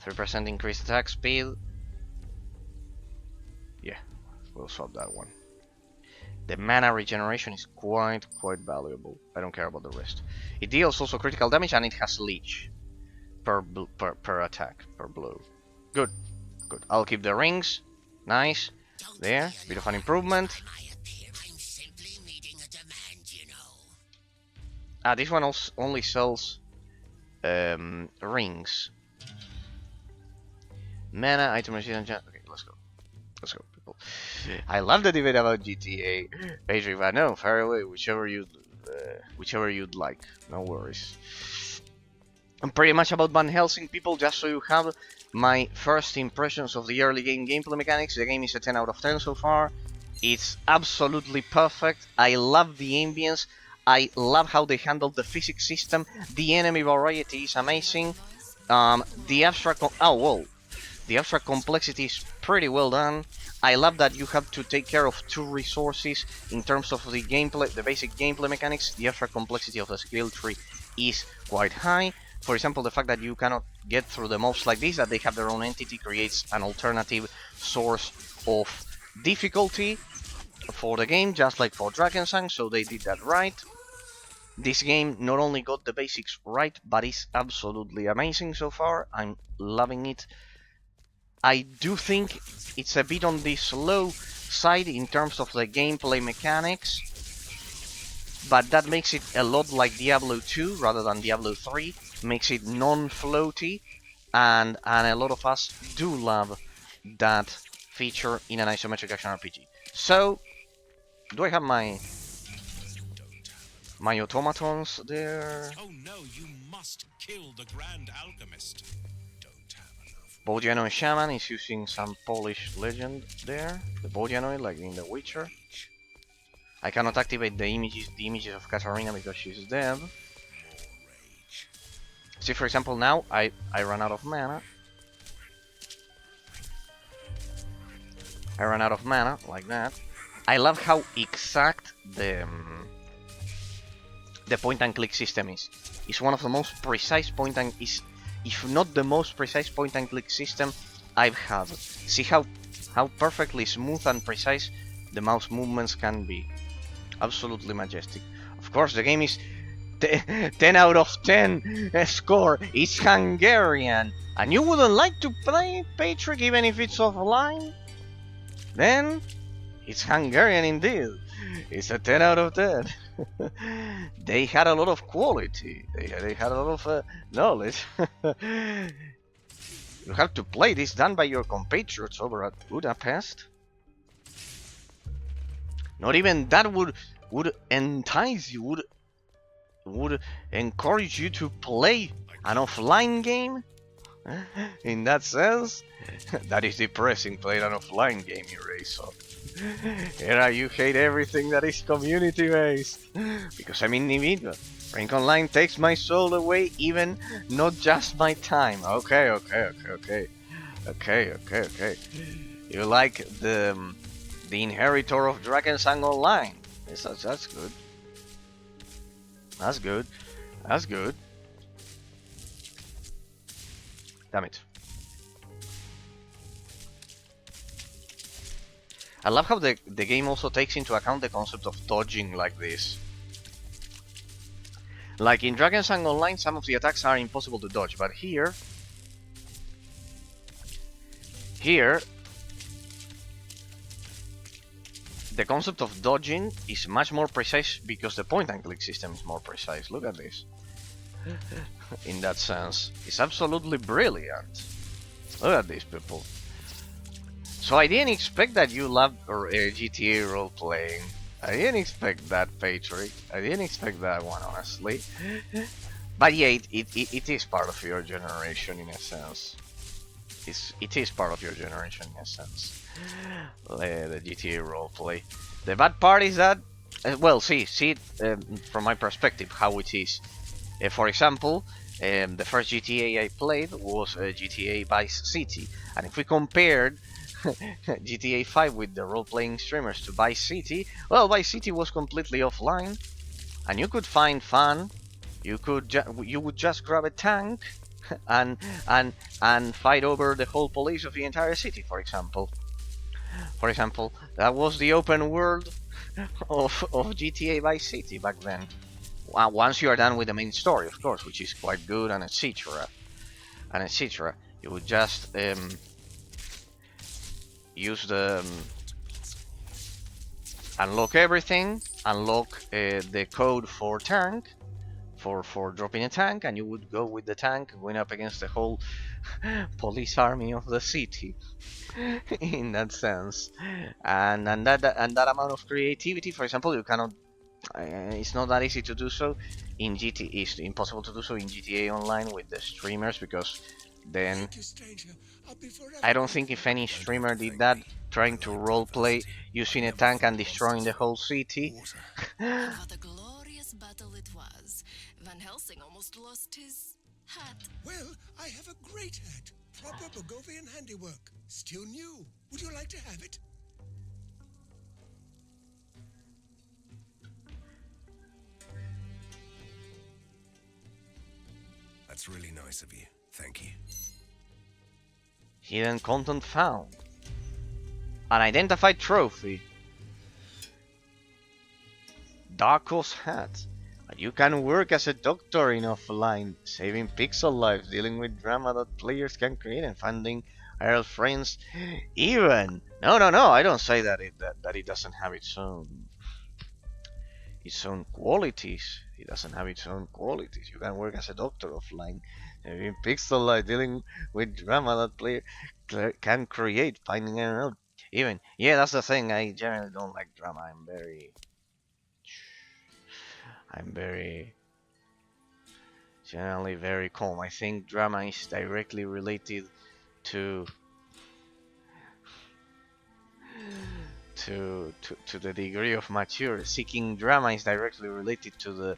3% increased attack speed. Yeah, we'll swap that one. The mana regeneration is quite valuable. I don't care about the rest. It deals also critical damage and it has leech per attack, per blow. Good. I'll keep the rings. Nice. There, bit of an improvement. Ah, this one only sells rings. Mana, item resistance. Okay, let's go. I love the debate about GTA. Patrick, but no, far away, whichever you'd like. No worries. And pretty much about Van Helsing, people, just so you have my first impressions of the early game gameplay mechanics. The game is a 10 out of 10 so far. It's absolutely perfect. I love the ambience. I love how they handled the physics system. The enemy variety is amazing. The abstract complexity is pretty well done. I love that you have to take care of two resources in terms of the gameplay, the basic gameplay mechanics. The abstract complexity of the skill tree is quite high. For example, the fact that you cannot get through the mobs like this, that they have their own entity, creates an alternative source of difficulty for the game, just like for Drakensang, so they did that right. This game not only got the basics right, but is absolutely amazing so far. I'm loving it. I do think it's a bit on the slow side in terms of the gameplay mechanics, but that makes it a lot like Diablo 2 rather than Diablo 3, makes it non-floaty, and a lot of us do love that feature in an isometric action RPG. So, do I have my automatons there? Oh no, you must kill the Grand Alchemist. Don't have enough. Bodianoid Shaman is using some Polish legend there. The Bodianoid, like in The Witcher. I cannot activate the images of Katarina because she's dead. See, for example, now I ran out of mana. I ran out of mana, like that. I love how exact the point and click system is. It's one of the most precise point and is, if not the most precise point and click system I've had. See how perfectly smooth and precise the mouse movements can be. Absolutely majestic. Of course, the game is 10 out of 10 score. It's Hungarian. And you wouldn't like to play Patrick even if it's offline? Then it's Hungarian indeed. It's a 10 out of 10. They had a lot of quality. They had a lot of knowledge. You have to play this done by your compatriots over at Budapest. Not even that would entice you, would encourage you to play an offline game. In that sense, that is depressing. Playing an offline game, Eraser. Era, you hate everything that is community based. Because I'm individual. Rank Online takes my soul away, even not just my time. Okay. You like the inheritor of drakensangonline. That's good. That's good. Damn it. I love how the game also takes into account the concept of dodging like this. Like in drakensangonline, some of the attacks are impossible to dodge, but here, the concept of dodging is much more precise because the point and click system is more precise. Look at this. In that sense, it's absolutely brilliant. Look at these people. So I didn't expect that you loved GTA role playing. I didn't expect that, Patrick. I didn't expect that one, honestly. But yeah, it is part of your generation in a sense. It is part of your generation in a sense. The GTA roleplay. The bad part is that, well, see it from my perspective how it is. For example, the first GTA I played was GTA Vice City, and if we compared GTA 5 with the role-playing streamers to Vice City, well, Vice City was completely offline, and you could find fun. You would just grab a tank and fight over the whole police of the entire city, for example. That was the open world of GTA Vice City back then. Once you are done with the main story, of course, which is quite good, and etc. You would just use the unlock everything, unlock the code for tank, for dropping a tank, and you would go with the tank going up against the whole police army of the city in that sense. And that amount of creativity, for example, you cannot it's not that easy to do so in GT. It's impossible to do so in GTA Online with the streamers, because then Thank you, stranger. I'll be forever I don't think grateful. if any You don't have streamer to did thank that, me. trying I to like roleplay diversity. using I a never tank fought and destroying the monsters whole for city. water. And what a glorious battle it was. Van Helsing almost lost his hat. Well, I have a great hat. Proper Bogovian handiwork. Still new. Would you like to have it? That's really nice of you. Thank you. Hidden content found. Unidentified trophy. Darko's hat. You can work as a doctor in offline, saving pixel lives, dealing with drama that players can create, and finding IRL friends. Even no, I don't say that it doesn't have its own qualities. It doesn't have its own qualities. You can work as a doctor offline, saving pixel life, dealing with drama that player can create, finding IRL. Even yeah, that's the thing. I generally don't like drama. I'm very generally very calm. I think drama is directly related to to the degree of maturity. Seeking drama is directly related to the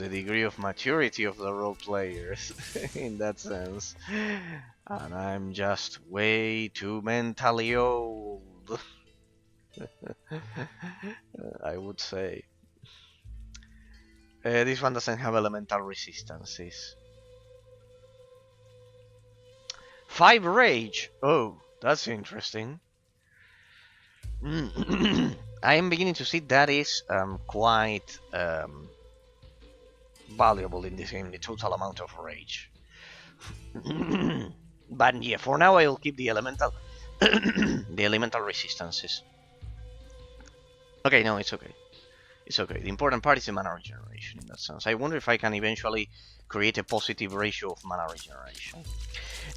degree of maturity of the role players in that sense. And I'm just way too mentally old. I would say. This one doesn't have elemental resistances. 5 rage. Oh, that's interesting. I am beginning to see that is quite valuable in this game, the total amount of rage. But yeah, for now I'll keep the elemental the elemental resistances. Okay, no, it's okay. It's okay. The important part is the mana regeneration in that sense. I wonder if I can eventually create a positive ratio of mana regeneration.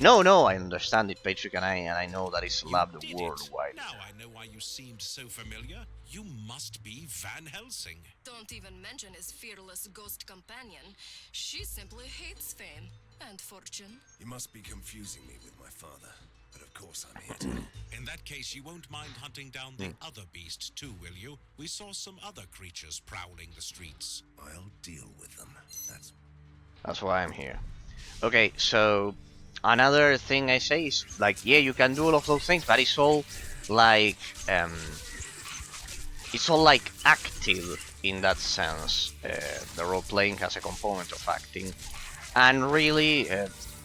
No, I understand it, Patrick, and I know that it's loved worldwide. Now I know why you seemed so familiar. You must be Van Helsing. Don't even mention his fearless ghost companion. She simply hates fame and fortune. You must be confusing me with my father. But of course I'm here to help. In that case, you won't mind hunting down the other beast too, will you? We saw some other creatures prowling the streets. I'll deal with them. That's why I'm here. Okay, so another thing I say is like, yeah, you can do all of those things, but it's all like active in that sense. The role playing has a component of acting, and really,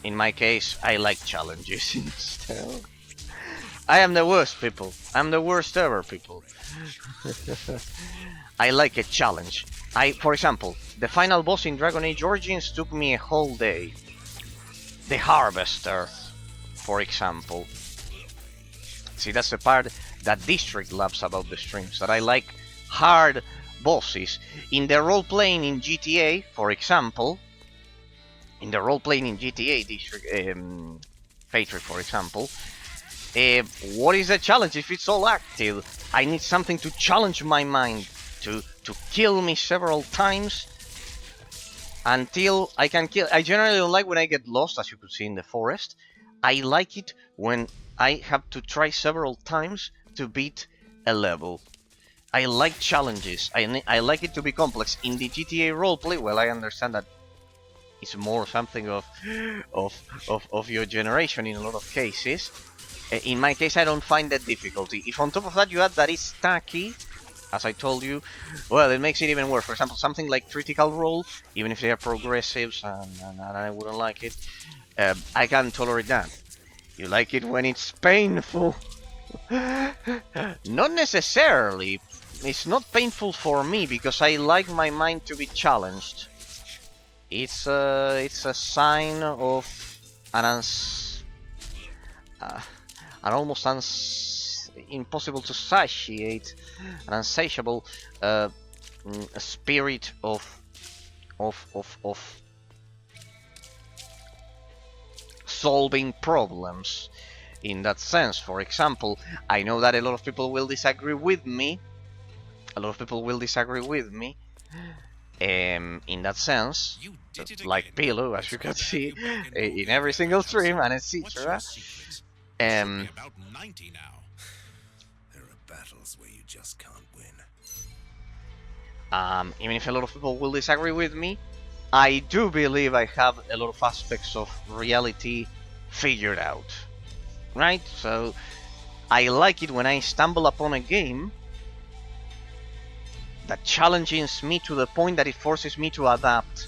in my case, I like challenges instead. I am the worst, people. I'm the worst ever, people. I like a challenge. For example, the final boss in Dragon Age Origins took me a whole day. The Harvester, for example. See, that's the part that District loves about the streams, that I like hard bosses. In the role-playing in GTA, for example, District, Patriot, for example, what is the challenge if it's all active? I need something to challenge my mind, to kill me several times until I can kill. I generally don't like when I get lost, as you could see in the forest. I like it when I have to try several times to beat a level. I like challenges. I like it to be complex. In the GTA roleplay, well, I understand that it's more something of your generation in a lot of cases. In my case, I don't find that difficulty. If on top of that you add that it's tacky, as I told you, well, it makes it even worse. For example, something like critical role, even if they are progressives, and I wouldn't like it, I can tolerate that. You like it when it's painful. Not necessarily. It's not painful for me because I like my mind to be challenged. It's a sign of an almost impossible to satiate, an insatiable spirit of solving problems in that sense. For example, I know that a lot of people will disagree with me. In that sense, You did it like again. Pillow, as It's you can good to have see you back in Bulgaria, every single Helsing. stream, and What's etc. your secret? You should be about 90 now. There are battles where you just can't win. Even if a lot of people will disagree with me, I do believe I have a lot of aspects of reality figured out. Right? So I like it when I stumble upon a game that challenges me to the point that it forces me to adapt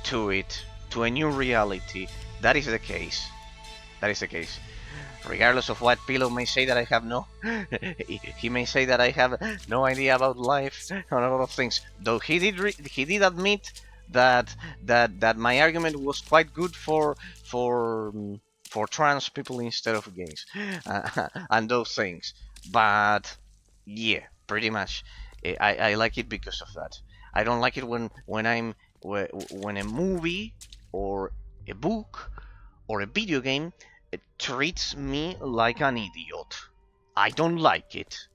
to it, to a new reality. That is the case. Regardless of what Pillow may say that I have no... he may say that I have no idea about life and a lot of things. Though he did admit that my argument was quite good for trans people instead of gays and those things. But yeah, pretty much, I like it because of that. I don't like it when a movie or a book or a video game treats me like an idiot. I don't like it.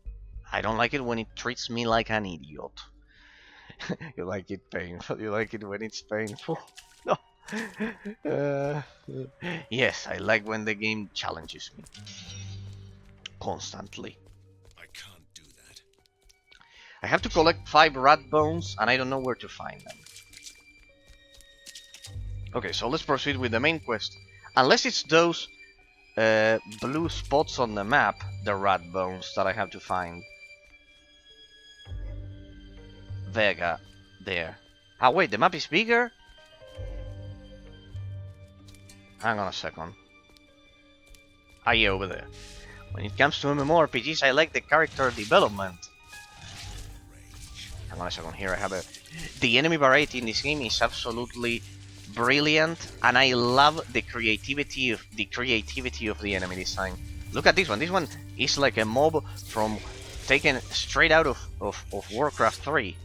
I don't like it when it treats me like an idiot. You like it painful. You like it when it's painful. No. Yes, I like when the game challenges me constantly. I can't do that. I have to collect 5 rat bones, and I don't know where to find them. Okay, so let's proceed with the main quest. Unless it's those blue spots on the map, the rat bones that I have to find. Vega, there. Ah, wait, the map is bigger? Hang on a second. Ah, yeah, over there. When it comes to MMORPGs, I like the character development. Hang on a second, here I have a... The enemy variety in this game is absolutely brilliant, and I love the creativity of the enemy design. Look at this one. This one is like a mob from taken straight out of Warcraft 3.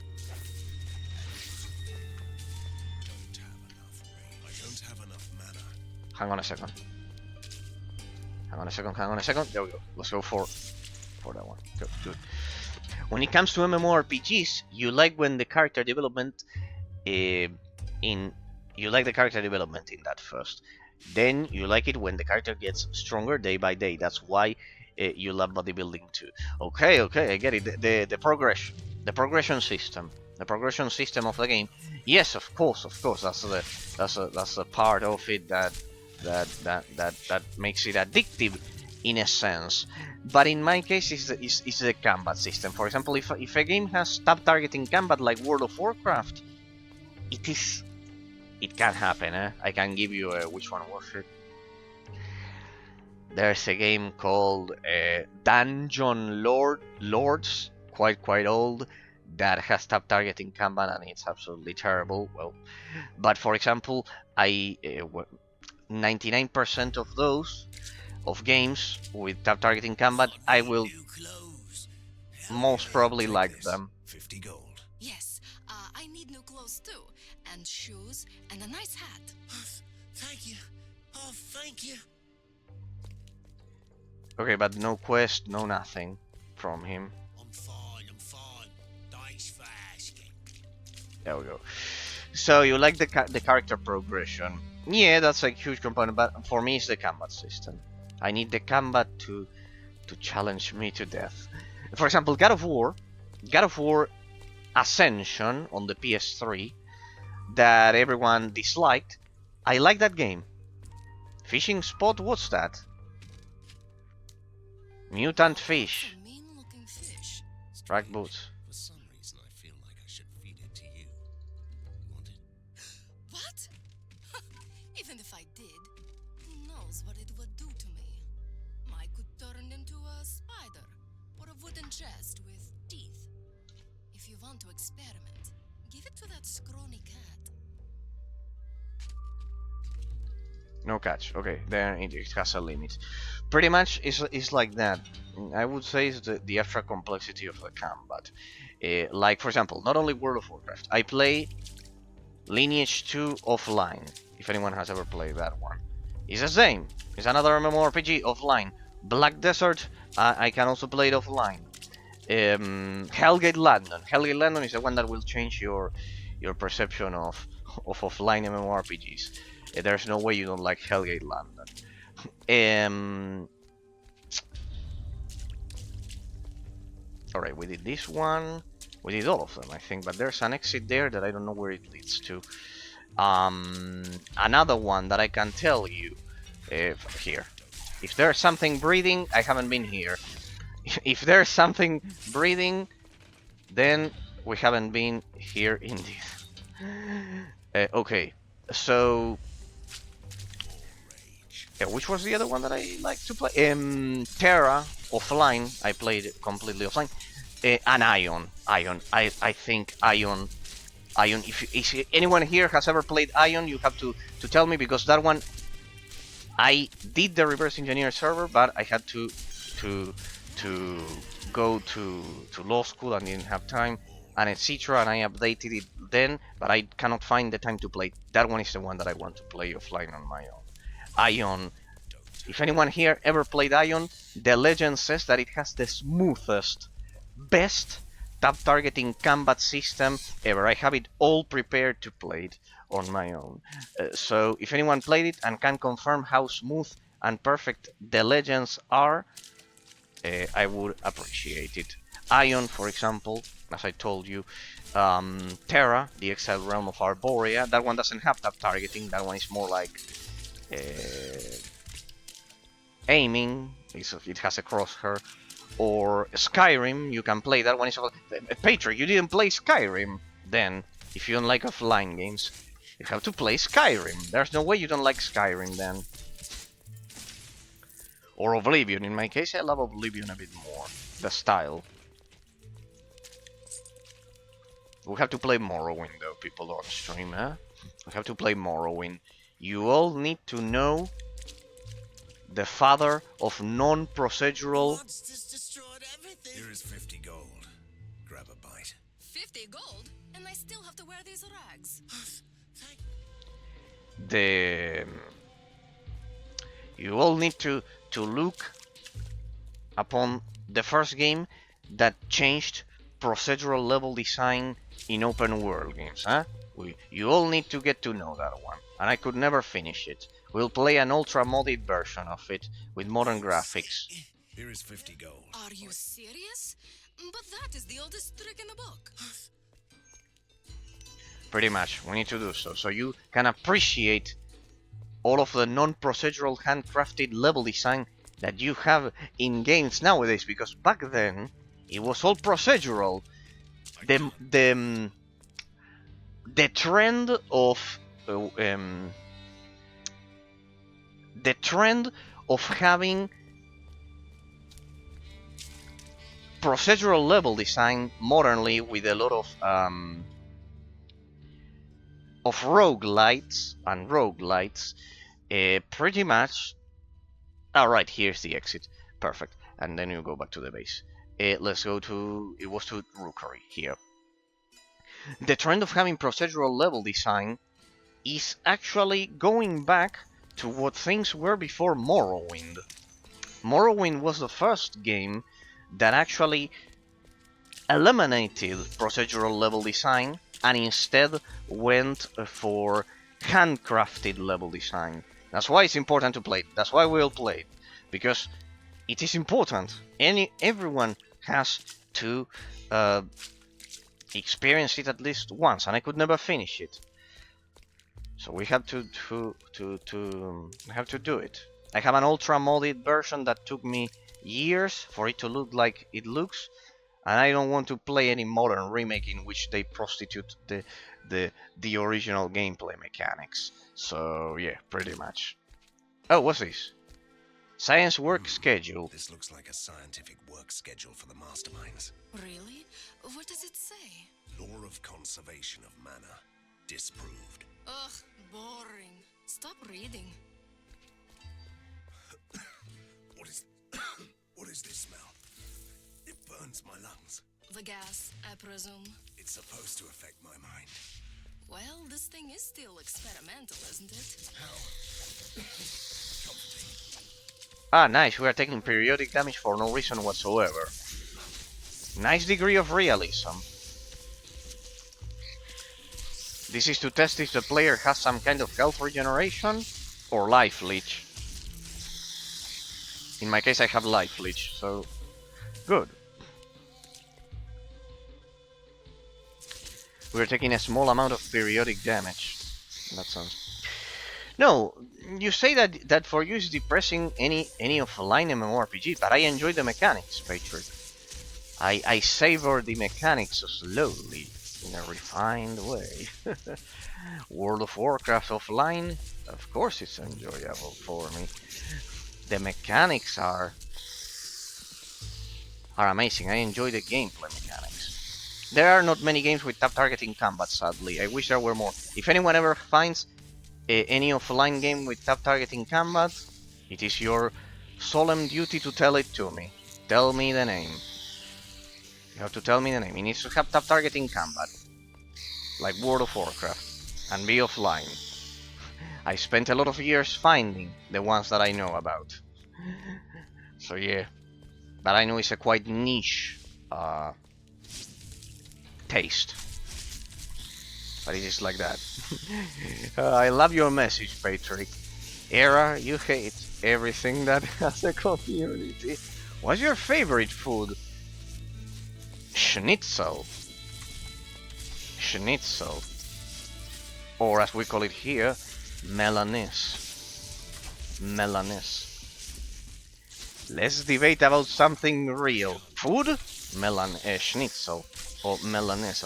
I don't have enough mana. Hang on a second. There we go. Let's go for that one. Good. When it comes to MMORPGs, you like when the character development you like the character development in that first. Then you like it when the character gets stronger day by day. That's why you love bodybuilding too. Okay, I get it. The progression system of the game. Yes, of course. That's the part of it that makes it addictive in a sense. But in my case, it's the combat system. For example, if a game has tab targeting combat like World of Warcraft, it can happen, eh? I can give you which one was it. There's a game called Dungeon Lords, quite old, that has tab targeting combat, and it's absolutely terrible. Well, but for example, 99% of those games with tab targeting combat, I will most probably like them. 50 gold. Yes, I need new clothes too, and shoes, and a nice hat. Thank you. Oh, thank you. Okay, but no quest, no nothing from him. I'm fine. Thanks for asking. There we go. So you like the character progression? Yeah, that's a huge component, but for me it's the combat system. I need the combat to challenge me to death. For example, God of War Ascension on the PS3 that everyone disliked. I like that game. Fishing spot, what's that? Mutant fish. A mean-looking fish. Strike boots. For some reason, I feel like I should feed it to you. You want it? What? Even if I did, who knows what it would do to me? I could turn into a spider or a wooden chest with teeth. If you want to experiment, give it to that scrawny cat. No catch. Okay, there it has a limit. Pretty much it's like that. I would say it's the extra complexity of the combat. Like, for example, not only World of Warcraft. I play Lineage 2 offline, if anyone has ever played that one. It's the same. It's another MMORPG offline. Black Desert, I can also play it offline. Hellgate London. Hellgate London is the one that will change your perception of offline MMORPGs. There's no way you don't like Hellgate London. Alright, we did this one. We did all of them, I think, but there's an exit there that I don't know where it leads to. Another one that I can tell you here. If there's something breathing, I haven't been here. If there's something breathing, then we haven't been here indeed. Okay, so which was the other one that I like to play? Terra offline. I played it completely offline. And Ion. I think Ion. If anyone here has ever played Ion, you have to tell me, because that one I did the reverse engineer server, but I had to go to law school and didn't have time, and etc. And I updated it then, but I cannot find the time to play. That one is the one that I want to play offline on my own. Ion. If anyone here ever played Ion, the legend says that it has the smoothest, best tap targeting combat system ever. I have it all prepared to play it on my own. So if anyone played it and can confirm how smooth and perfect the legends are, I would appreciate it. Ion, for example, as I told you, Terra, the Exiled Realm of Arborea, that one doesn't have tap targeting. That one is more like aiming. It has a crosshair. Or Skyrim, you can play that one. Is Patrick, you didn't play Skyrim. Then, if you don't like offline games, you have to play Skyrim. There's no way you don't like Skyrim then. Or Oblivion. In my case, I love Oblivion a bit more. The style. We have to play Morrowind though, people on stream, huh? We have to play Morrowind. You all need to know the father of non-procedural. Here is 50 gold. Grab a bite. 50 gold? And I still have to wear these rags. You all need to look upon the first game that changed procedural level design in open world games, huh? You all need to get to know that one, and I could never finish it. We'll play an ultra modded version of it with modern graphics. Here is 50 gold. Are you serious? But that is the oldest trick in the book. Pretty much, we need to do so you can appreciate all of the non-procedural handcrafted level design that you have in games nowadays, because back then it was all procedural. The trend of having procedural level design modernly with a lot of roguelites and roguelites, pretty much. Alright, here's the exit. Perfect. And then you go back to the base. Let's go to... It was to Rookery here. The trend of having procedural level design is actually going back to what things were before Morrowind. Morrowind was the first game that actually eliminated procedural level design and instead went for handcrafted level design. That's why it's important to play it. That's why we'll play it, because it is important. Everyone has to experience it at least once, and I could never finish it. So we have to do it. I have an ultra modded version that took me years for it to look like it looks, and I don't want to play any modern remake in which they prostitute the original gameplay mechanics. So yeah, pretty much. Oh, what's this? Science work schedule. This looks like a scientific work schedule for the masterminds. Really? What does it say? Law of conservation of mana. Disproved. Ugh, boring. Stop reading. What is this smell? It burns my lungs. The gas, I presume. It's supposed to affect my mind. Well, this thing is still experimental, isn't it? How? Ah, nice. We are taking periodic damage for no reason whatsoever. Nice degree of realism. This is to test if the player has some kind of health regeneration or life leech. In my case, I have life leech, so good. We're taking a small amount of periodic damage. That sounds. No, you say that for you is depressing any offline MMORPG, but I enjoy the mechanics, Patrick. I savor the mechanics slowly, in a refined way. World of Warcraft offline, of course it's enjoyable for me. The mechanics are amazing. I enjoy the gameplay mechanics. There are not many games with tap targeting combat, sadly. I wish there were more. If anyone ever finds any offline game with tap targeting combat, it is your solemn duty to tell it to me. Tell me the name. You have to tell me the name. It needs to have tap targeting combat, like World of Warcraft, and be offline. I spent a lot of years finding the ones that I know about. So yeah, but I know it's a quite niche taste. But it is like that. I love your message, Patrick. Era, you hate everything that has a community. What's your favorite food? Schnitzel. Schnitzel. Or as we call it here, Melanese. Melanese. Let's debate about something real. Food? Schnitzel. Or Melanese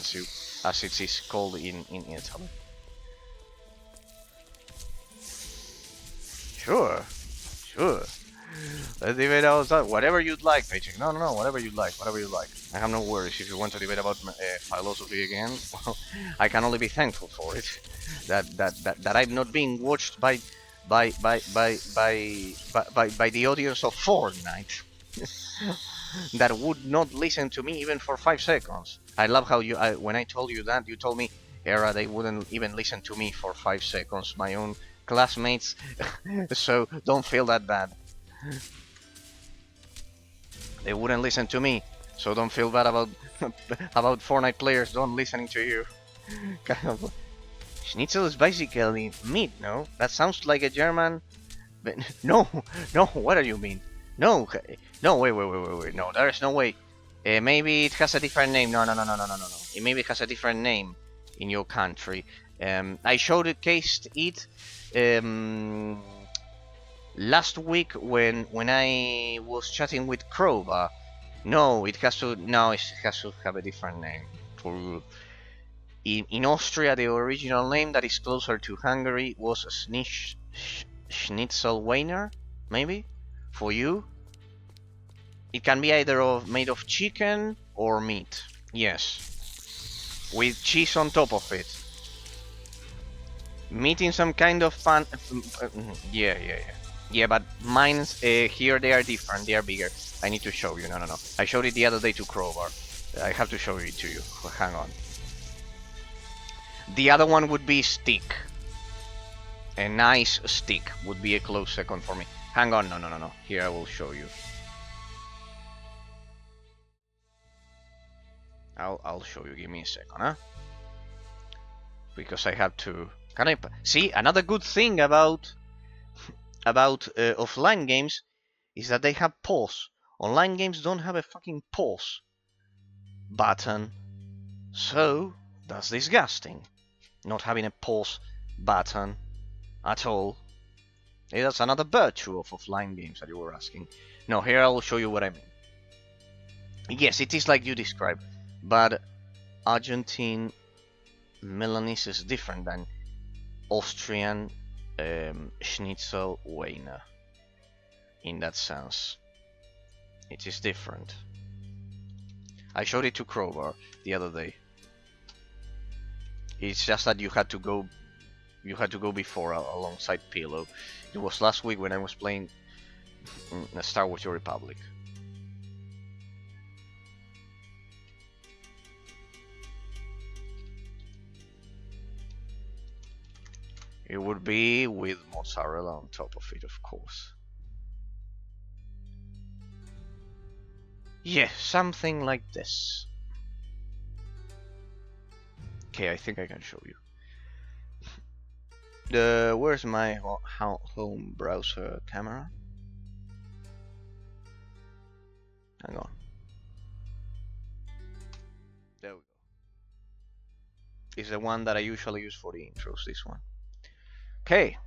as it is called in Italy. Sure. Let's debate about that. Whatever you'd like, Patrick. No, whatever you like. I have no worries. If you want to debate about philosophy again, well, I can only be thankful for it. That I'm not being watched by the audience of Fortnite. That would not listen to me even for 5 seconds. I love how when I told you that, you told me, Era, they wouldn't even listen to me for 5 seconds. My own classmates. So don't feel that bad. They wouldn't listen to me, so don't feel bad about Fortnite players don't listening to you. Schnitzel is basically meat, no? That sounds like a German. No, what do you mean? No, wait. No, there is no way. Maybe it has a different name. No. Maybe it has a different name in your country. I showcased it last week when I was chatting with Crowbar. No, it has to have a different name. For in Austria, the original name that is closer to Hungary was Schnitzelweiner, maybe for you. It can be either made of chicken or meat. Yes, with cheese on top of it. Meat in some kind of pan. Yeah, but mine's here they are different. They are bigger. I need to show you. No. I showed it the other day to Crowbar. I have to show it to you. Hang on. The other one would be stick. A nice stick would be a close second for me. Hang on. No. Here I will show you. I'll show you. Give me a second, huh? Because I have to. Can I see another good thing about offline games is that they have pause. Online games don't have a fucking pause button, so that's disgusting. Not having a pause button at all. Hey, that's another virtue of offline games that you were asking. No, here I will show you what I mean. Yes, it is like you described, but Argentine Milanese is different than Austrian Schnitzelweiner. In that sense, it is different. I showed it to Crowbar the other day. It's just that you had to go before alongside Pillow. It was last week when I was playing Star Wars: The Republic. It would be with mozzarella on top of it, of course. Yeah, something like this. Okay, I think I can show you. Where's my home browser camera? Hang on. There we go. It's the one that I usually use for the intros, this one. Okay.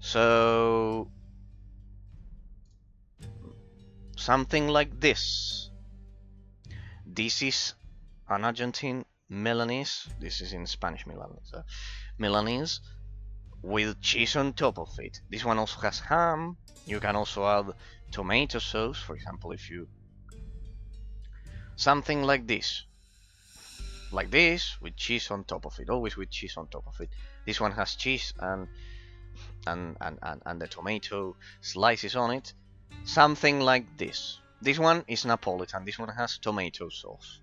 So something like this. This is an Argentine Milanese. This is in Spanish Milanese. Milanese with cheese on top of it. This one also has ham. You can also add tomato sauce, for example, if you something like this with cheese on top of it, always with cheese on top of it. This one has cheese and the tomato slices on it, something like this. This one is Napolitan. This one has tomato sauce,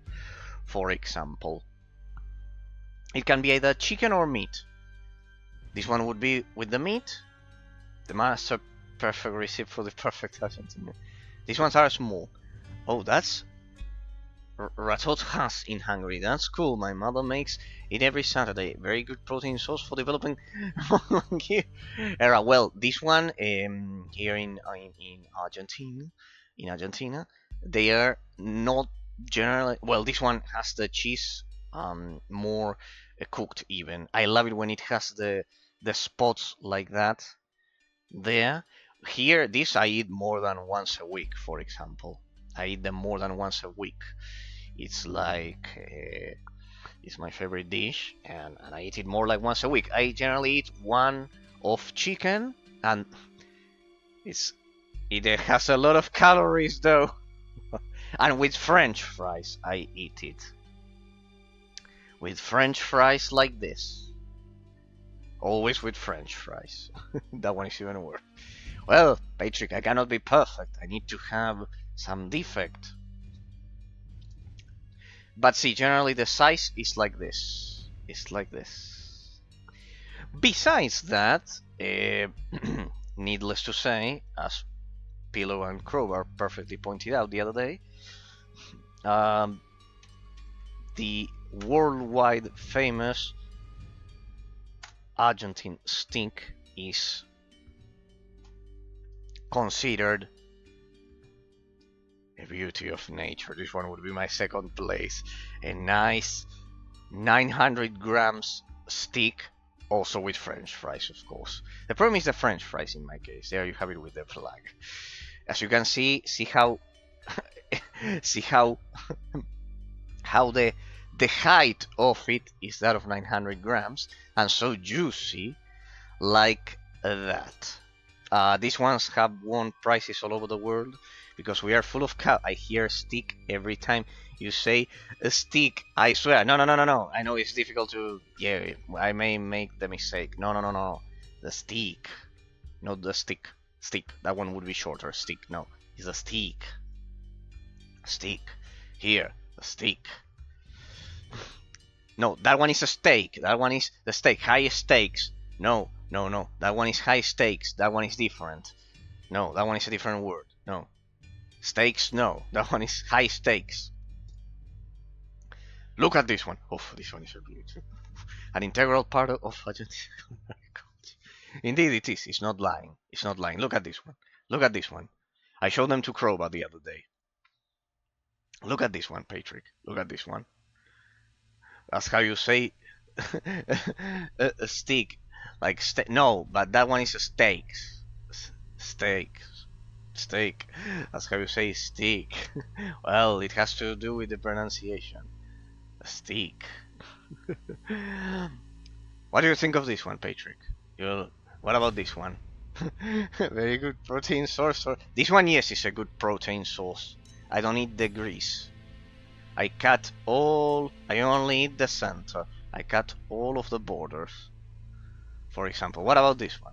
for example. It can be either chicken or meat. This one would be with the meat. The master perfect recipe for the perfect Argentine. These ones are small. Oh, that's ratot in Hungary. That's cool. My mother makes it every Saturday. Very good protein source for developing era. Well, this one here in Argentina, they are not generally. Well, this one has the cheese more cooked even. I love it when it has the spots like that. There, here, this I eat more than once a week. For example, I eat them more than once a week. It's like it's my favorite dish, and I eat it more like once a week. I generally eat one of chicken, and it has a lot of calories though. And with French fries, I eat it. With French fries like this. Always with French fries. That one is even worse. Well, Patrick, I cannot be perfect. I need to have some defect. But see, generally the size is like this. It's like this. Besides that, needless to say, as Pillow and Crowbar perfectly pointed out the other day, the worldwide famous Argentine steak is considered a beauty of nature. This one would be my second place. A nice 900 grams steak, also with French fries, of course. The problem is the French fries in my case. There you have it with the flag. As you can see how how the height of it is that of 900 grams and so juicy like that. These ones have won prizes all over the world because we are full of cow. I hear stick every time you say a stick. I swear. No. I know it's difficult to. Yeah, I may make the mistake. No. The stick, not the stick. Stick. That one would be shorter. Stick. No, it's a stick. Stick. Here, the stick. No, that one is a steak. That one is the steak. High stakes. No. That one is high stakes. That one is different. No, that one is a different word. No. Stakes, no. That one is high stakes. Look at this one. Oh, this one is a beauty. An integral part of Argentine culture. Indeed it is. It's not lying. It's not lying. Look at this one. Look at this one. I showed them to Crowbar the other day. Look at this one, Patrick. Look at this one. That's how you say a steak. Like no, but that one is a steak. Steak. That's how you say steak. Well, it has to do with the pronunciation. A steak. What do you think of this one, Patrick? What about this one? Very good protein source. This one, yes, is a good protein source. I don't eat the grease. I only eat the center. I cut all of the borders. For example, what about this one?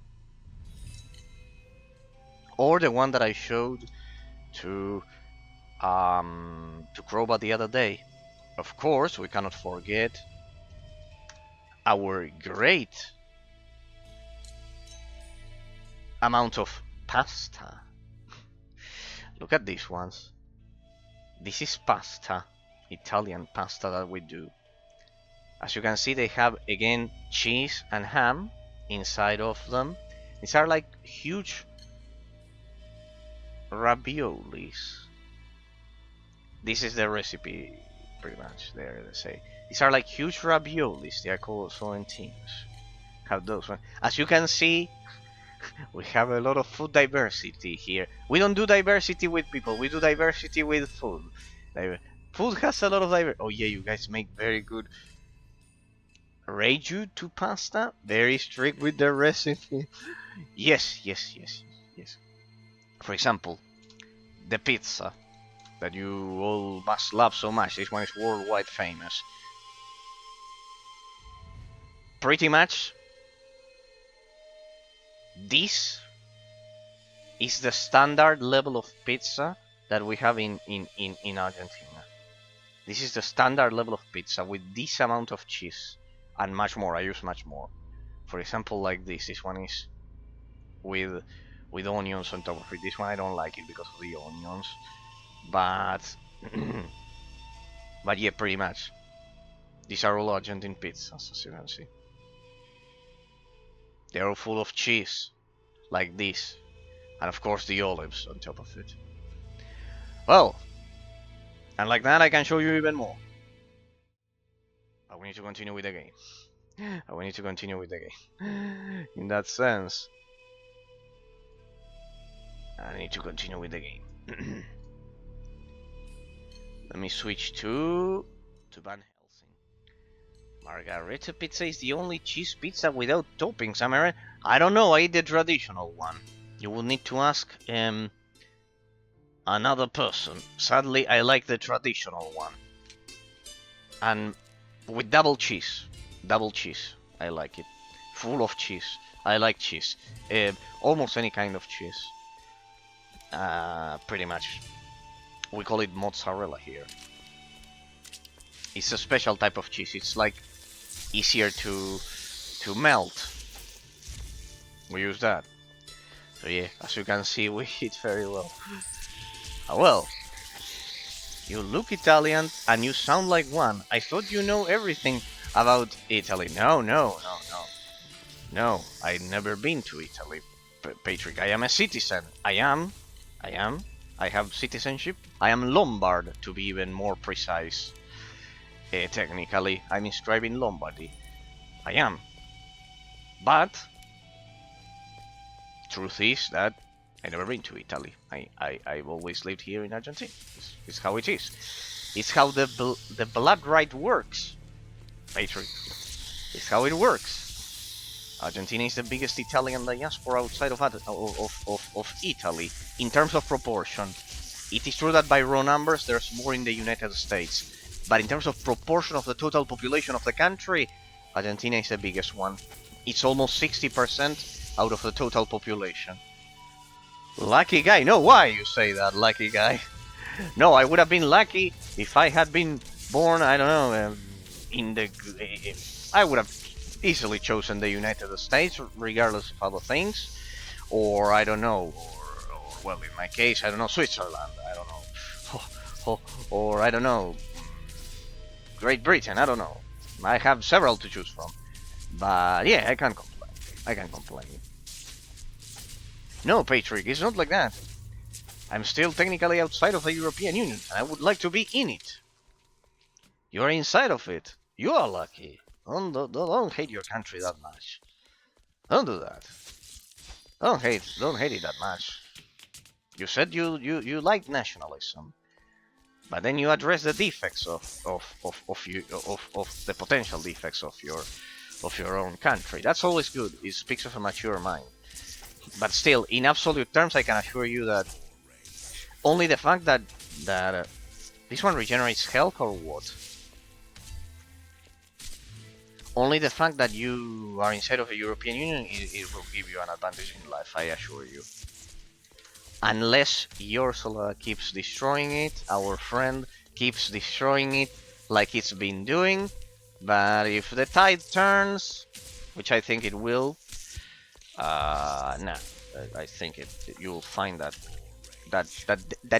Or the one that I showed to Crowbar the other day. Of course, we cannot forget our great amount of pasta. Look at these ones. This is pasta, Italian pasta that we do. As you can see, they have again cheese and ham inside of them. These are like huge raviolis. This is the recipe, pretty much. There they say these are like huge raviolis. They are called sorrentinos. Have those ones. As you can see, we have a lot of food diversity here. We don't do diversity with people. We do diversity with food. Food has a lot of diversity. Oh yeah, you guys make very good Reiju to pasta. Very strict with the recipe. Yes. For example, the pizza that you all must love so much. This one is worldwide famous. Pretty much, this is the standard level of pizza that we have in Argentina. This is the standard level of pizza with this amount of cheese and much more. I use much more. For example, like this. This one is with onions on top of it. This one I don't like it because of the onions. But yeah, pretty much. These are all Argentine pizzas, as you can see. They're all full of cheese, like this, and of course the olives on top of it. Well, and like that I can show you even more. But we need to continue with the game. In that sense, I need to continue with the game. Let me switch to Van Helsing. Margarita pizza is the only cheese pizza without toppings, am I right? I don't know, I eat the traditional one. You will need to ask another person. Sadly, I like the traditional one. And with double cheese. Double cheese. I like it. Full of cheese. I like cheese. Almost any kind of cheese. Pretty much. We call it mozzarella here. It's a special type of cheese. It's like easier to melt. We use that. So yeah, as you can see, we eat very well. Well, you look Italian and you sound like one. I thought you know everything about Italy. No, I've never been to Italy, Patrick. I am a citizen. I have citizenship. I am Lombard, to be even more precise. Technically, I'm inscribed in Lombardy. I am. But truth is that I've never been to Italy. I've always lived here in Argentina. It's how it is. It's how the blood right works, Patrick. It's how it works. Argentina is the biggest Italian diaspora outside of Italy in terms of proportion. It is true that by raw numbers there's more in the United States, but in terms of proportion of the total population of the country, Argentina is the biggest one. It's almost 60% out of the total population. Lucky guy. No, why you say that, lucky guy? No, I would have been lucky if I had been born, I don't know, I would have easily chosen the United States, regardless of other things. Or, I don't know, or well, in my case, I don't know, Switzerland, I don't know. Or, I don't know, Great Britain, I don't know. I have several to choose from. But, yeah, I can't complain. No, Patrick, it's not like that. I'm still technically outside of the European Union, and I would like to be in it. You're inside of it. You are lucky. Don't hate your country that much. Don't do that. Don't hate it that much. You said you like nationalism, but then you address the defects of the potential defects of your own country. That's always good. It speaks of a mature mind. But still, in absolute terms, I can assure you that only the fact that this one regenerates health or what? Only the fact that you are inside of the European Union, it will give you an advantage in life, I assure you. Unless Ursula keeps destroying it, our friend keeps destroying it like it's been doing. But if the tide turns, which I think it will, nah. I think you'll find that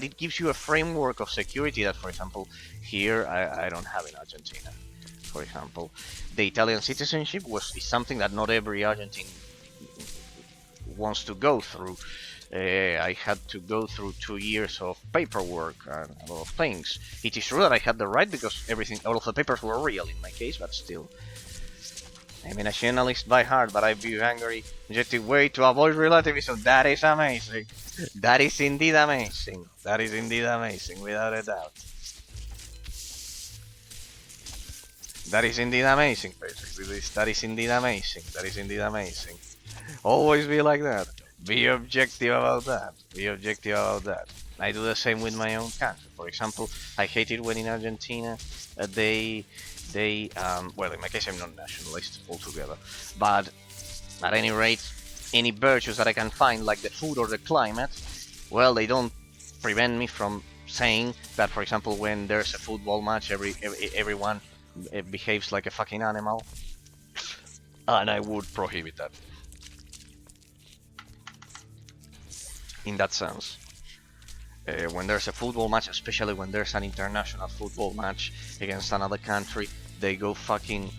it gives you a framework of security that, for example, here I don't have in Argentina. For example, the Italian citizenship is something that not every Argentine wants to go through. I had to go through 2 years of paperwork and a lot of things. It is true that I had the right because all of the papers were real in my case, but still. I'm a nationalist by heart, but I view Hungary just a way to avoid relativism. That is amazing. That is indeed amazing. That is indeed amazing, without a doubt. That is indeed amazing, Patrick. That is indeed amazing. That is indeed amazing. Always be like that. Be objective about that. Be objective about that. I do the same with my own country. For example, I hate it when in Argentina well, in my case I'm not nationalist altogether, but at any rate, any virtues that I can find, like the food or the climate, well, they don't prevent me from saying that, for example, when there's a football match, everyone behaves like a fucking animal, and I would prohibit that. In that sense. When there's a football match, especially when there's an international football match against another country, they go fucking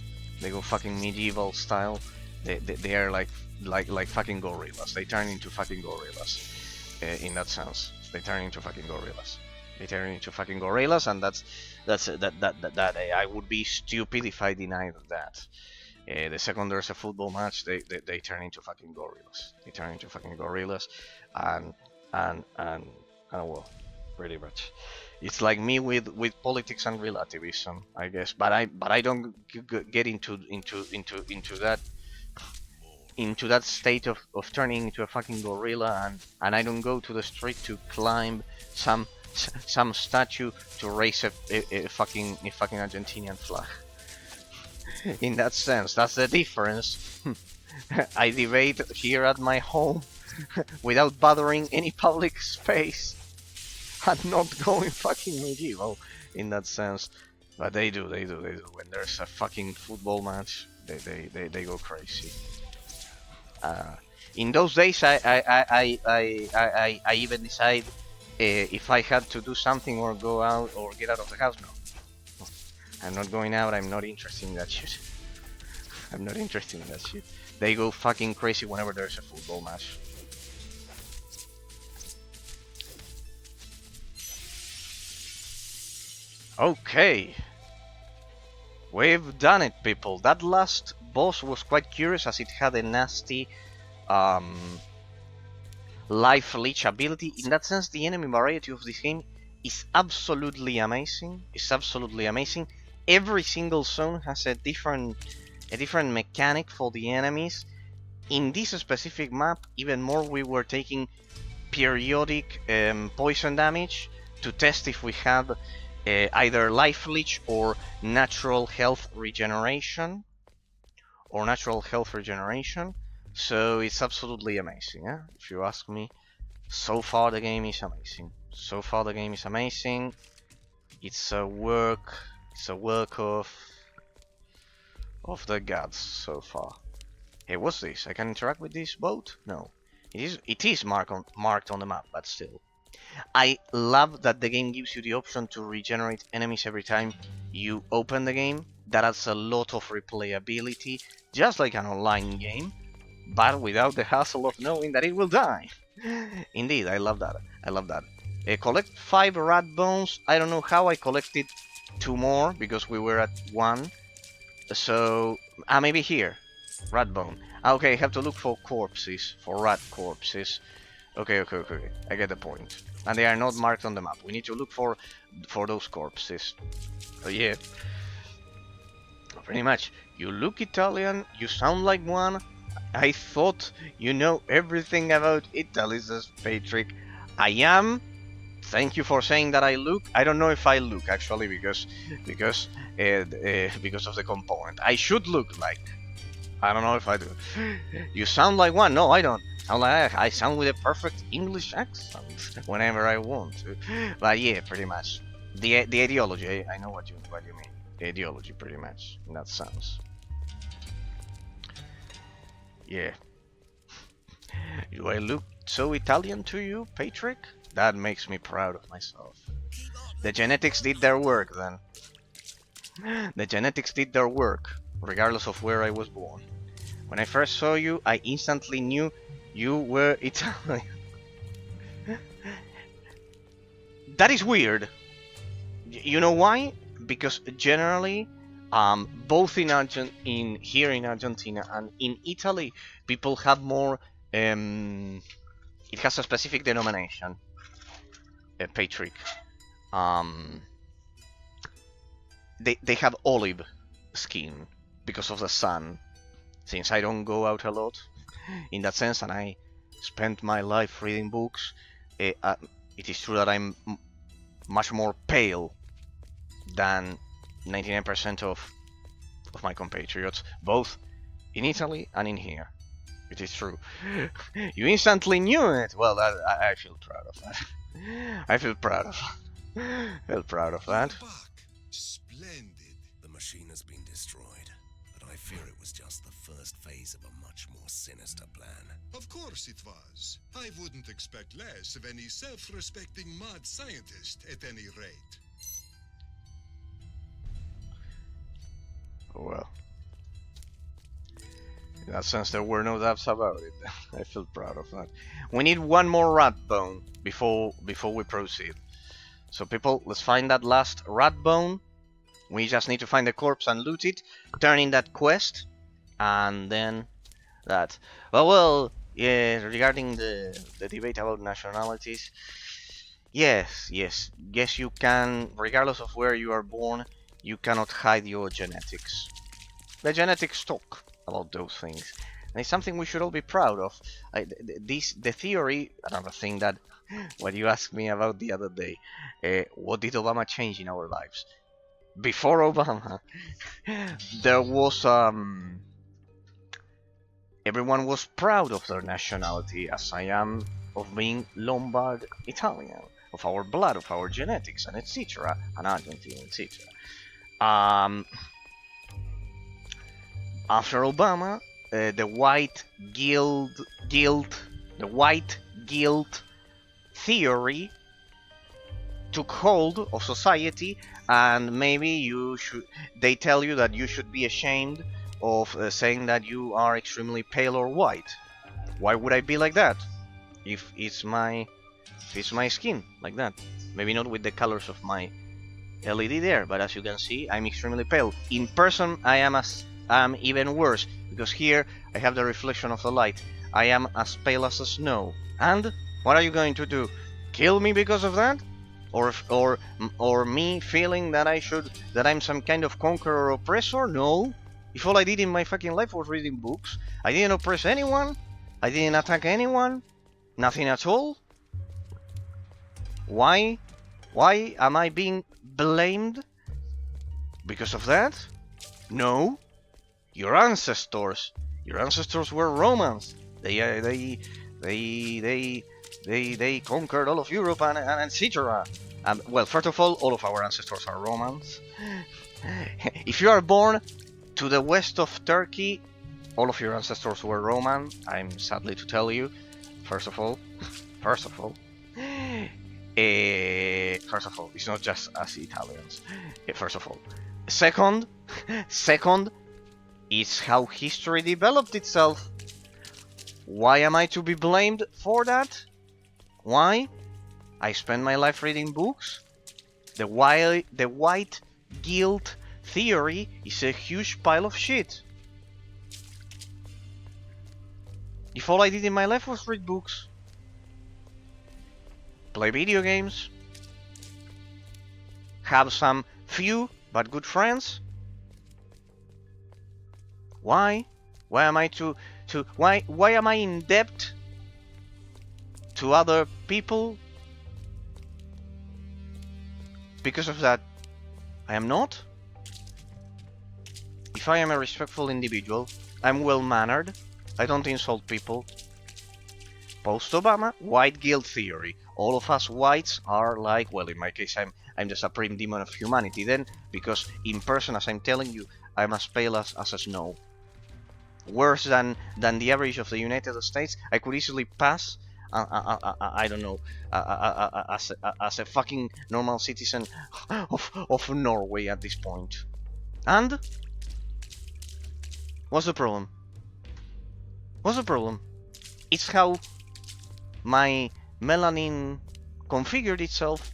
medieval style. They are like fucking gorillas. They turn into fucking gorillas. In that sense, they turn into fucking gorillas. They turn into fucking gorillas, and that I would be stupid if I denied that. The second there's a football match, they turn into fucking gorillas. They turn into fucking gorillas, and well, pretty much. It's like me with politics and relativism, I guess. But I don't get into that state of turning into a fucking gorilla, and I don't go to the street to climb some statue to raise a fucking Argentinian flag. In that sense, that's the difference. I debate here at my home without bothering any public space. I'm not going fucking medieval in that sense, but they do. When there's a fucking football match, they go crazy. In those days, I even decide if I had to do something or go out or get out of the house. No, I'm not going out. I'm not interested in that shit. I'm not interested in that shit. They go fucking crazy whenever there's a football match. Okay, we've done it, people. That last boss was quite curious, as it had a nasty life leech ability. In that sense, the enemy variety of this game is absolutely amazing. It's absolutely amazing. Every single zone has a different mechanic for the enemies. In this specific map, even more, we were taking periodic poison damage to test if we had either life leech or natural health regeneration. So it's absolutely amazing, yeah? If you ask me. So far the game is amazing. It's a work of the gods so far. Hey, what's this? I can interact with this boat? No. It is marked on the map, but still. I love that the game gives you the option to regenerate enemies every time you open the game. That adds a lot of replayability, just like an online game, but without the hassle of knowing that it will die. Indeed, I love that. Collect 5 rat bones. I don't know how I collected 2 more, because we were at 1. So, maybe here. Rat bone. Okay, I have to look for corpses, for rat corpses. Okay, I get the point. And they are not marked on the map. We need to look for those corpses. Oh yeah. Pretty much. You look Italian, you sound like one. I thought you know everything about Italy, says Patrick. I am. Thank you for saying that I look. I don't know if I look, actually, because of the component. I should look like. I don't know if I do. You sound like one. No, I don't. I sound with a perfect English accent whenever I want to. But yeah, pretty much. The ideology, I know what you mean. The ideology, pretty much, in that sense. Yeah. Do I look so Italian to you, Patrick? That makes me proud of myself. The genetics did their work then. The genetics did their work, regardless of where I was born. When I first saw you, I instantly knew you were Italian. That is weird. You know why? Because generally, both here in Argentina and in Italy, people have more. It has a specific denomination. Patrick. They have olive skin because of the sun. Since I don't go out a lot, in that sense, and I spent my life reading books, it is true that I'm much more pale than 99% of my compatriots, both in Italy and in here. It is true. You instantly knew it. Well, I feel proud of that. I feel proud of that. Back. Splendid. The machine has been destroyed, but I fear it was just the first phase of a much more sinister plan. Of course it was. I wouldn't expect less of any self-respecting mad scientist at any rate. Well, in that sense, there were no doubts about it. I feel proud of that. We need one more rat bone before we proceed. So people, let's find that last rat bone. We just need to find the corpse and loot it, turn in that quest, and then that. Well, yeah, regarding the debate about nationalities, yes, you can, regardless of where you are born, you cannot hide your genetics. The genetics talk about those things. And it's something we should all be proud of. The theory, another thing that what you asked me about the other day, what did Obama change in our lives? Before Obama, there was everyone was proud of their nationality, as I am of being Lombard Italian, of our blood, of our genetics, and etc., and Argentine, etc. After Obama, the white guilt theory took hold of society, and maybe they tell you that you should be ashamed of saying that you are extremely pale or white. Why would I be like that if it's my skin like that? Maybe not with the colors of my LED there, but as you can see, I'm extremely pale. In person, I am even worse, because here I have the reflection of the light. I am as pale as snow. And what are you going to do? Kill me because of that? Or me feeling that I'm some kind of conqueror or oppressor? No. If all I did in my fucking life was reading books, I didn't oppress anyone, I didn't attack anyone, nothing at all. Why am I being blamed because of that? No. Your ancestors were Romans. They conquered all of Europe and etc. Well, first of all of our ancestors are Romans. If you are born to the west of Turkey, all of your ancestors were Roman. I'm sadly to tell you. First of all, it's not just us Italians. First of all, second, it's how history developed itself. Why am I to be blamed for that? Why? I spend my life reading books. The white guilt theory is a huge pile of shit. If all I did in my life was read books, play video games, have some few but good friends, why am I why am I in debt to other people because of that? I am not. If I am a respectful individual, I'm well-mannered, I don't insult people. Post-Obama, white guilt theory. All of us whites are like, well, in my case, I'm the supreme demon of humanity then, because in person, as I'm telling you, I'm as pale as snow. worse than the average of the United States, I could easily pass. I don't know, as a fucking normal citizen of Norway at this point. And what's the problem? What's the problem? It's how my melanin configured itself.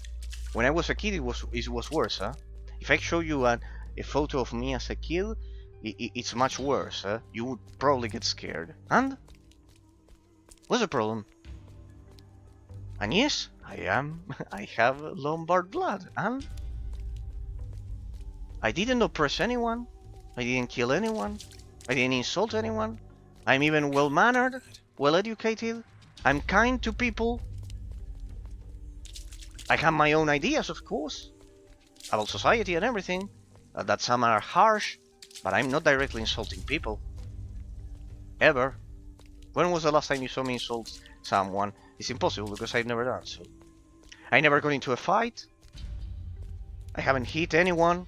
When I was a kid, it was worse, huh? If I show you a photo of me as a kid, it's much worse, huh? You would probably get scared. And what's the problem? And yes, I have Lombard blood, and I didn't oppress anyone, I didn't kill anyone, I didn't insult anyone, I'm even well-mannered, well-educated, I'm kind to people, I have my own ideas, of course, about society and everything, that some are harsh, but I'm not directly insulting people. Ever. When was the last time you saw me insult someone? It's impossible because I've never done so. I never got into a fight. I haven't hit anyone.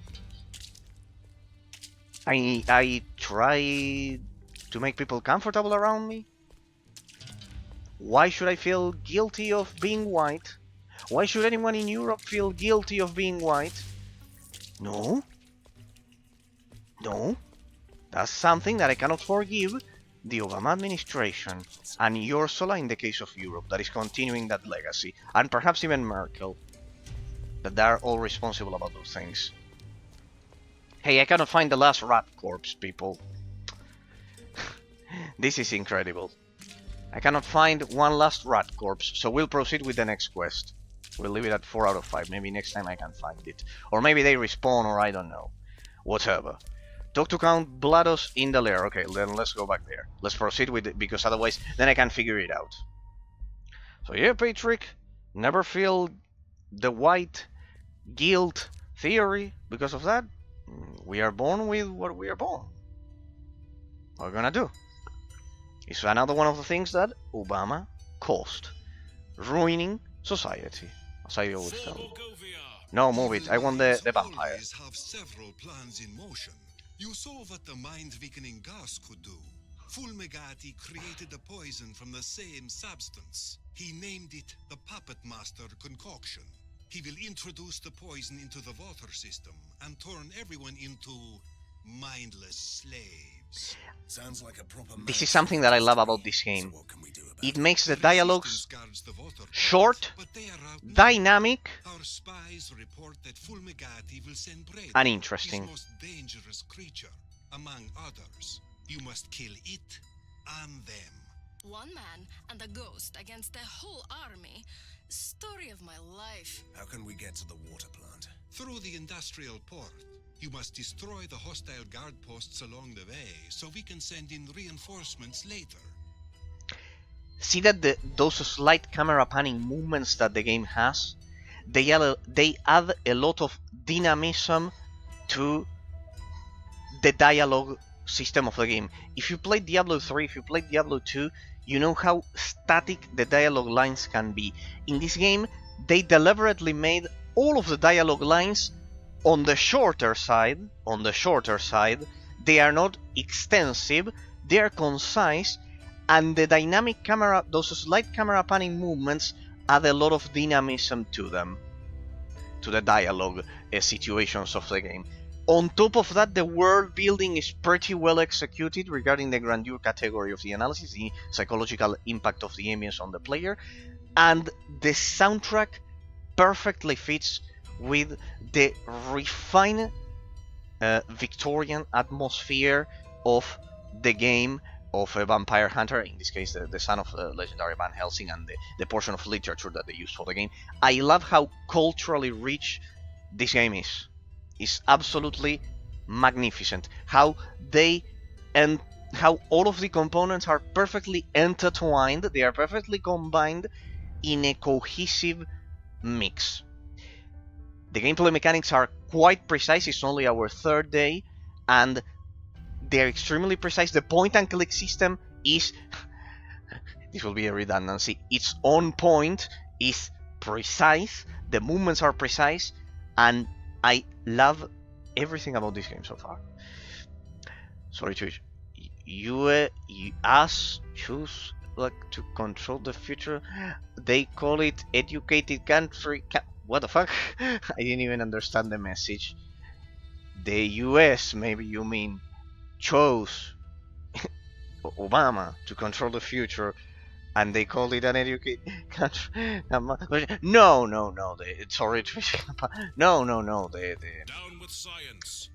I try to make people comfortable around me. Why should I feel guilty of being white? Why should anyone in Europe feel guilty of being white? No. No. That's something that I cannot forgive the Obama administration, and Ursula in the case of Europe, that is continuing that legacy, and perhaps even Merkel, that they are all responsible about those things. Hey, I cannot find the last rat corpse, people. This is incredible. I cannot find one last rat corpse, so we'll proceed with the next quest. We'll leave it at 4 out of 5, maybe next time I can find it. Or maybe they respawn, or I don't know. Whatever. Talk to Count Blados in the lair. Okay, then let's go back there. Let's proceed with it, because otherwise then I can figure it out. So yeah, Patrick, never feel the white guilt theory because of that. We are born with what we are born. What we're gonna do? It's another one of the things that Obama caused. Ruining society, as I always tell you. No, move it. I want the vampire. Always have several plans in motion. You saw what the mind-weakening gas could do. Fulmigati created a poison from the same substance. He named it the Puppet Master Concoction. He will introduce the poison into the water system and turn everyone into mindless slaves. Sounds like a proper This is something that I love about this game. So what can we do about It makes the dialogues Guards the water, short, but they are outnumbered. dynamic, Our spies report that Fulmigati will send Brady, and interesting. his most dangerous creature, among others. You must kill it and them. One man and a ghost against a whole army. Story of my life. How can we get to the water plant? Through the industrial port. You must destroy the hostile guard posts along the way, so we can send in reinforcements later. See that those slight camera panning movements that the game has, they add a lot of dynamism to the dialogue system of the game. If you played Diablo 3, if you played Diablo 2, you know how static the dialogue lines can be. In this game, they deliberately made all of the dialogue lines on the shorter side. They are not extensive, they are concise, and the dynamic camera, those slight camera panning movements, add a lot of dynamism to them, to the dialogue situations of the game. On top of that, the world building is pretty well executed regarding the grandeur category of the analysis, the psychological impact of the ambience on the player, and the soundtrack perfectly fits with the refined Victorian atmosphere of the game of a vampire hunter, in this case the son of the legendary Van Helsing, and the portion of literature that they use for the game. I love how culturally rich this game is. It's absolutely magnificent. How all of the components are perfectly intertwined, they are perfectly combined in a cohesive mix. The gameplay mechanics are quite precise. It's only our third day, and they're extremely precise. The point and click system is this will be a redundancy. It's on point, is precise, the movements are precise, and I love everything about this game so far. Sorry to us choose like to control the future. They call it educated country. What the fuck? I didn't even understand the message. The US, maybe you mean, chose Obama to control the future, and they called it an educated country. No, no, no. Sorry, no, no, no. Down with science.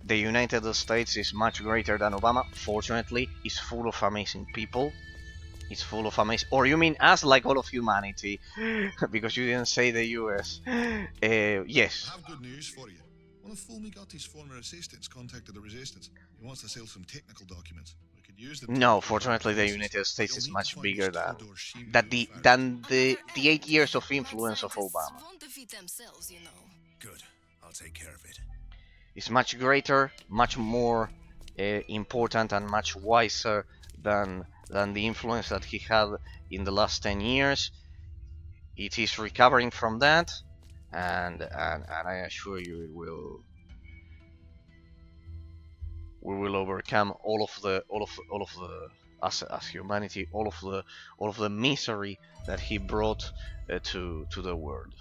The United States is much greater than Obama. Fortunately, it's full of amazing people. It's full of amazing. Or you mean us, like all of humanity? Because you didn't say the US. Yes. I have good news for you. One of Fulmigati's former assistants contacted the resistance. He wants to sell some technical documents. We could use them. No, fortunately, the United States is much bigger than the 8 years of influence of Obama. Won't defeat themselves, you know. Good. I'll take care of it. It's much greater, much more important, and much wiser than the influence that he had in the last 10 years. It is recovering from that, and I assure you, we will overcome all of the as humanity, all of the misery that he brought to the world.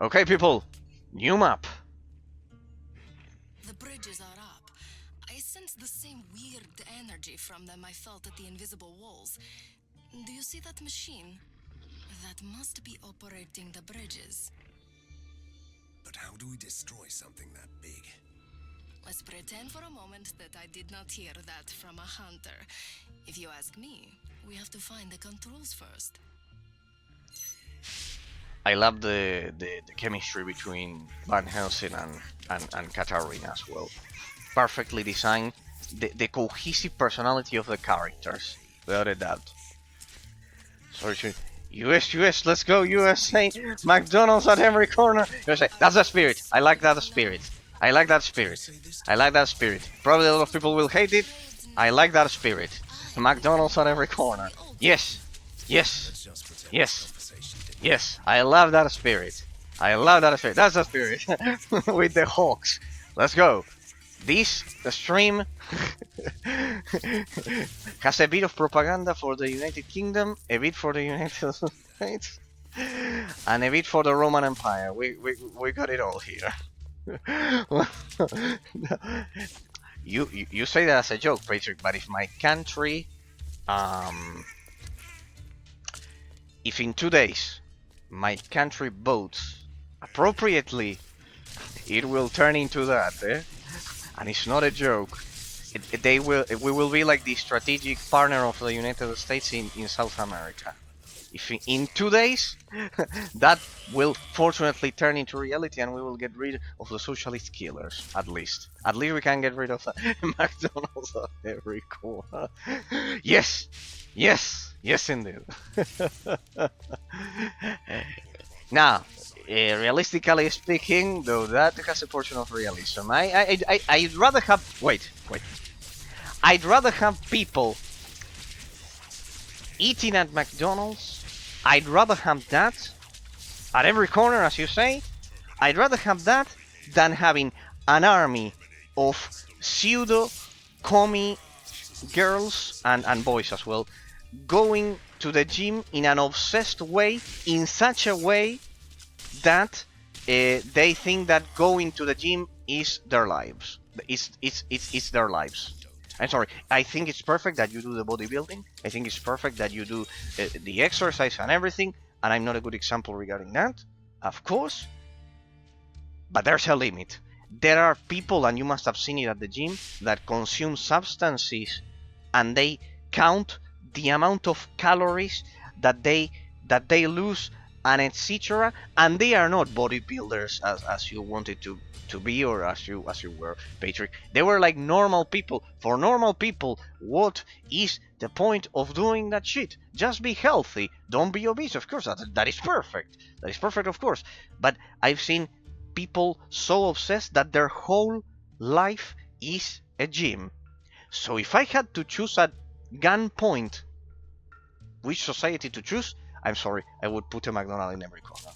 Okay, people. New map. The bridges are up. I sense the same weird energy from them I felt at the invisible walls. Do you see that machine? That must be operating the bridges. But how do we destroy something that big? Let's pretend for a moment that I did not hear that from a hunter. If you ask me, we have to find the controls first. I love the chemistry between Van Helsing and Katarina as well. Perfectly designed. The cohesive personality of the characters, without a doubt. Sorry, US, let's go USA. McDonald's at every corner. USA, that's the spirit. I like that spirit. Probably a lot of people will hate it. I like that spirit. McDonald's at every corner. Yes. Yes, I love that spirit. That's the spirit. With the hawks. Let's go. The stream has a bit of propaganda for the United Kingdom, a bit for the United States, and a bit for the Roman Empire. We got it all here. You say that as a joke, Patrick, but if my country, if in 2 days my country votes appropriately, it will turn into that, and it's not a joke. We will be like the strategic partner of the United States in South America. If in 2 days, that will fortunately turn into reality, and we will get rid of the socialist killers. At least we can get rid of the McDonald's at every corner. Yes, indeed. Now, realistically speaking, though, that has a portion of realism. I'd rather have I'd rather have people eating at McDonald's. I'd rather have that at every corner, as you say. I'd rather have that than having an army of pseudo-commie girls and boys as well going to the gym in an obsessed way, in such a way that they think that going to the gym is their lives. It's their lives. I'm sorry. I think it's perfect that you do the bodybuilding. I think it's perfect that you do the exercise and everything. And I'm not a good example regarding that, of course. But there's a limit. There are people, and you must have seen it at the gym, that consume substances, and they count the amount of calories that they lose, and etc. And they are not bodybuilders as you wanted to be, or as you were, Patrick. They were like normal people. For normal people, what is the point of doing that shit? Just be healthy. Don't be obese. Of course, that is perfect. That is perfect, of course. But I've seen people so obsessed that their whole life is a gym. So if I had to choose at gunpoint which society to choose, I'm sorry, I would put a McDonald's in every corner.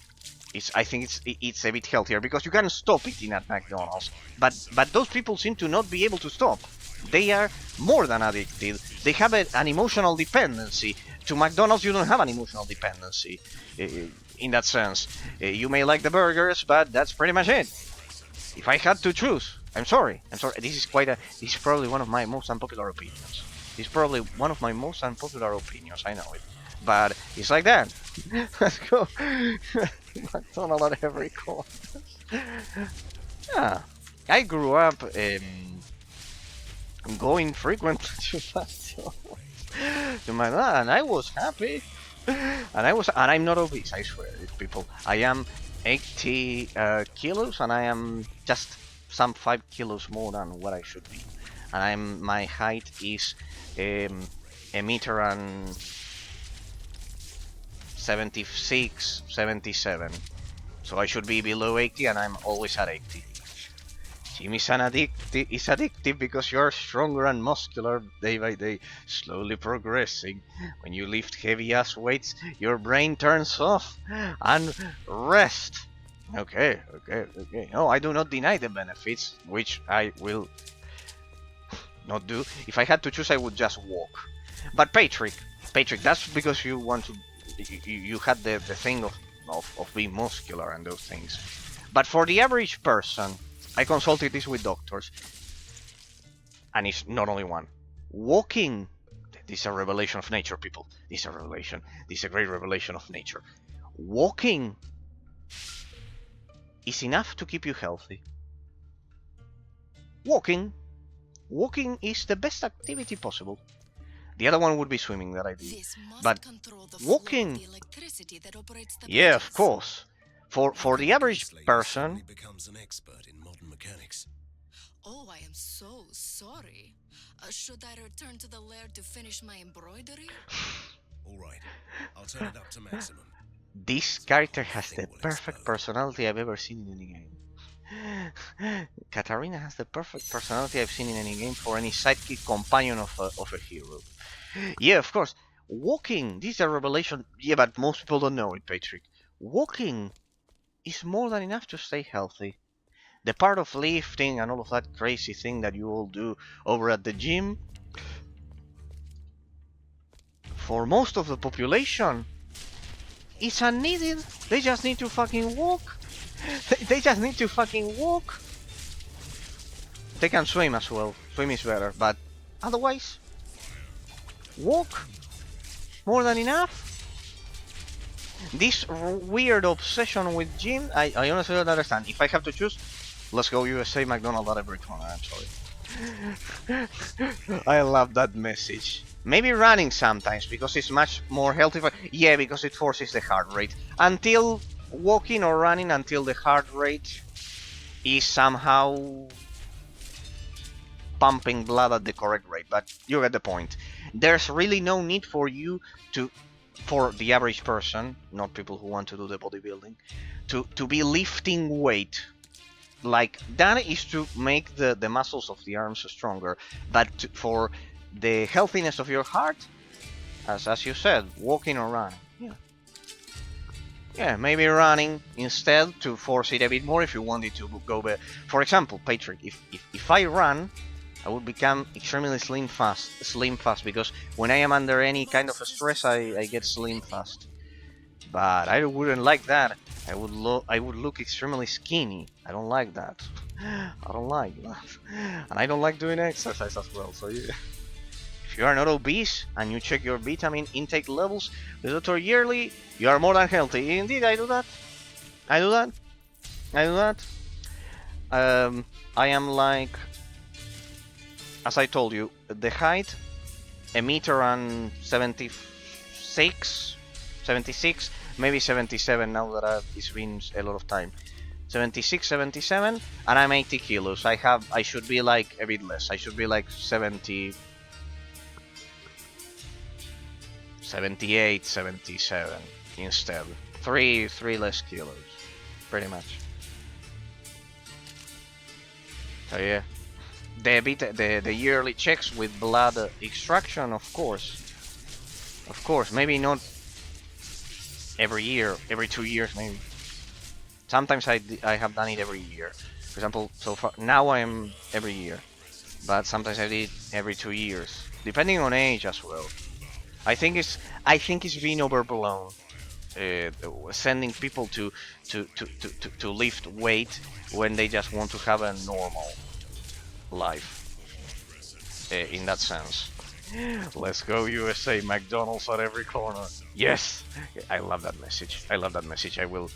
I think it's a bit healthier because you can stop eating at McDonald's, but those people seem to not be able to stop. They are more than addicted. They have an emotional dependency. To McDonald's, you don't have an emotional dependency. In that sense, you may like the burgers, but that's pretty much it. If I had to choose, I'm sorry. This is this is probably one of my most unpopular opinions. It's probably one of my most unpopular opinions. I know it, but it's like that. Let's go. McDonald's at every corner. Yeah, I grew up going frequently to McDonald's. And I was happy. And I'm not obese, I swear, people. I am 80 kilos, and I am just some 5 kilos more than what I should be. And my height is a meter and 76, 77. So I should be below 80, and I'm always at 80. Gym is addictive because you're stronger and muscular day by day, slowly progressing. When you lift heavy ass weights, your brain turns off and rest. Okay. No, I do not deny the benefits, which I will not do. If I had to choose, I would just walk. But Patrick, that's because you want to. You had the thing of being muscular and those things. But for the average person, I consulted this with doctors, and it's not only one. Walking, this is a revelation of nature, people. This is a revelation. This is a great revelation of nature. Walking is enough to keep you healthy. Walking is the best activity possible. The other one would be swimming that I do. But walking, yeah, of course. For the average person, becomes an expert in modern mechanics. Oh, I am so sorry. Should I return to the lair to finish my embroidery? All right, I'll turn it up to maximum. this character has the perfect personality I've ever seen in any game. Katarina has the perfect personality I've seen in any game for any sidekick companion of a hero. Yeah, of course. Walking, this is a revelation. Yeah, but most people don't know it, Patrick. Walking is more than enough to stay healthy. The part of lifting and all of that crazy thing that you all do over at the gym, for most of the population, it's unneeded. They just need to fucking walk. They just need to fucking walk. They can swim as well. Swim is better, but otherwise, walk. More than enough. This weird obsession with gym, I honestly don't understand. If I have to choose, let's go USA, McDonald's at every corner. I'm sorry. I love that message. Maybe running sometimes because it's much more healthy. Yeah, because it forces the heart rate. Until walking or running, until the heart rate is somehow pumping blood at the correct rate. But you get the point. There's really no need for you to, for the average person, not people who want to do the bodybuilding, to be lifting weight. Like, that is to make the muscles of the arms stronger. But for the healthiness of your heart, as you said, walking or running. Yeah, maybe running instead to force it a bit more if you want it to go better. For example, Patrick, if I run, I would become extremely slim fast, because when I am under any kind of stress, I get slim fast. But I wouldn't like that. I would look extremely skinny. I don't like that. I don't like that. And I don't like doing exercise as well. So if you are not obese and you check your vitamin intake levels with Dr. Yearly, you are more than healthy. Indeed, I do that. I am like, as I told you, the height, a meter and 76, maybe 77 now that it's been a lot of time. 76, 77, and I'm 80 kilos. I should be like a bit less. I should be like 70, 78, 77 instead. Three less kilos, pretty much. So yeah, the yearly checks with blood extraction, of course, maybe not every year, every 2 years maybe. Sometimes I have done it every year. For example, so far now I am every year, but sometimes I did every 2 years, depending on age as well. I think it's being overblown. Sending people to lift weight when they just want to have a normal life. In that sense. Let's go USA, McDonald's at every corner. Yes! I love that message. I love that message. I will...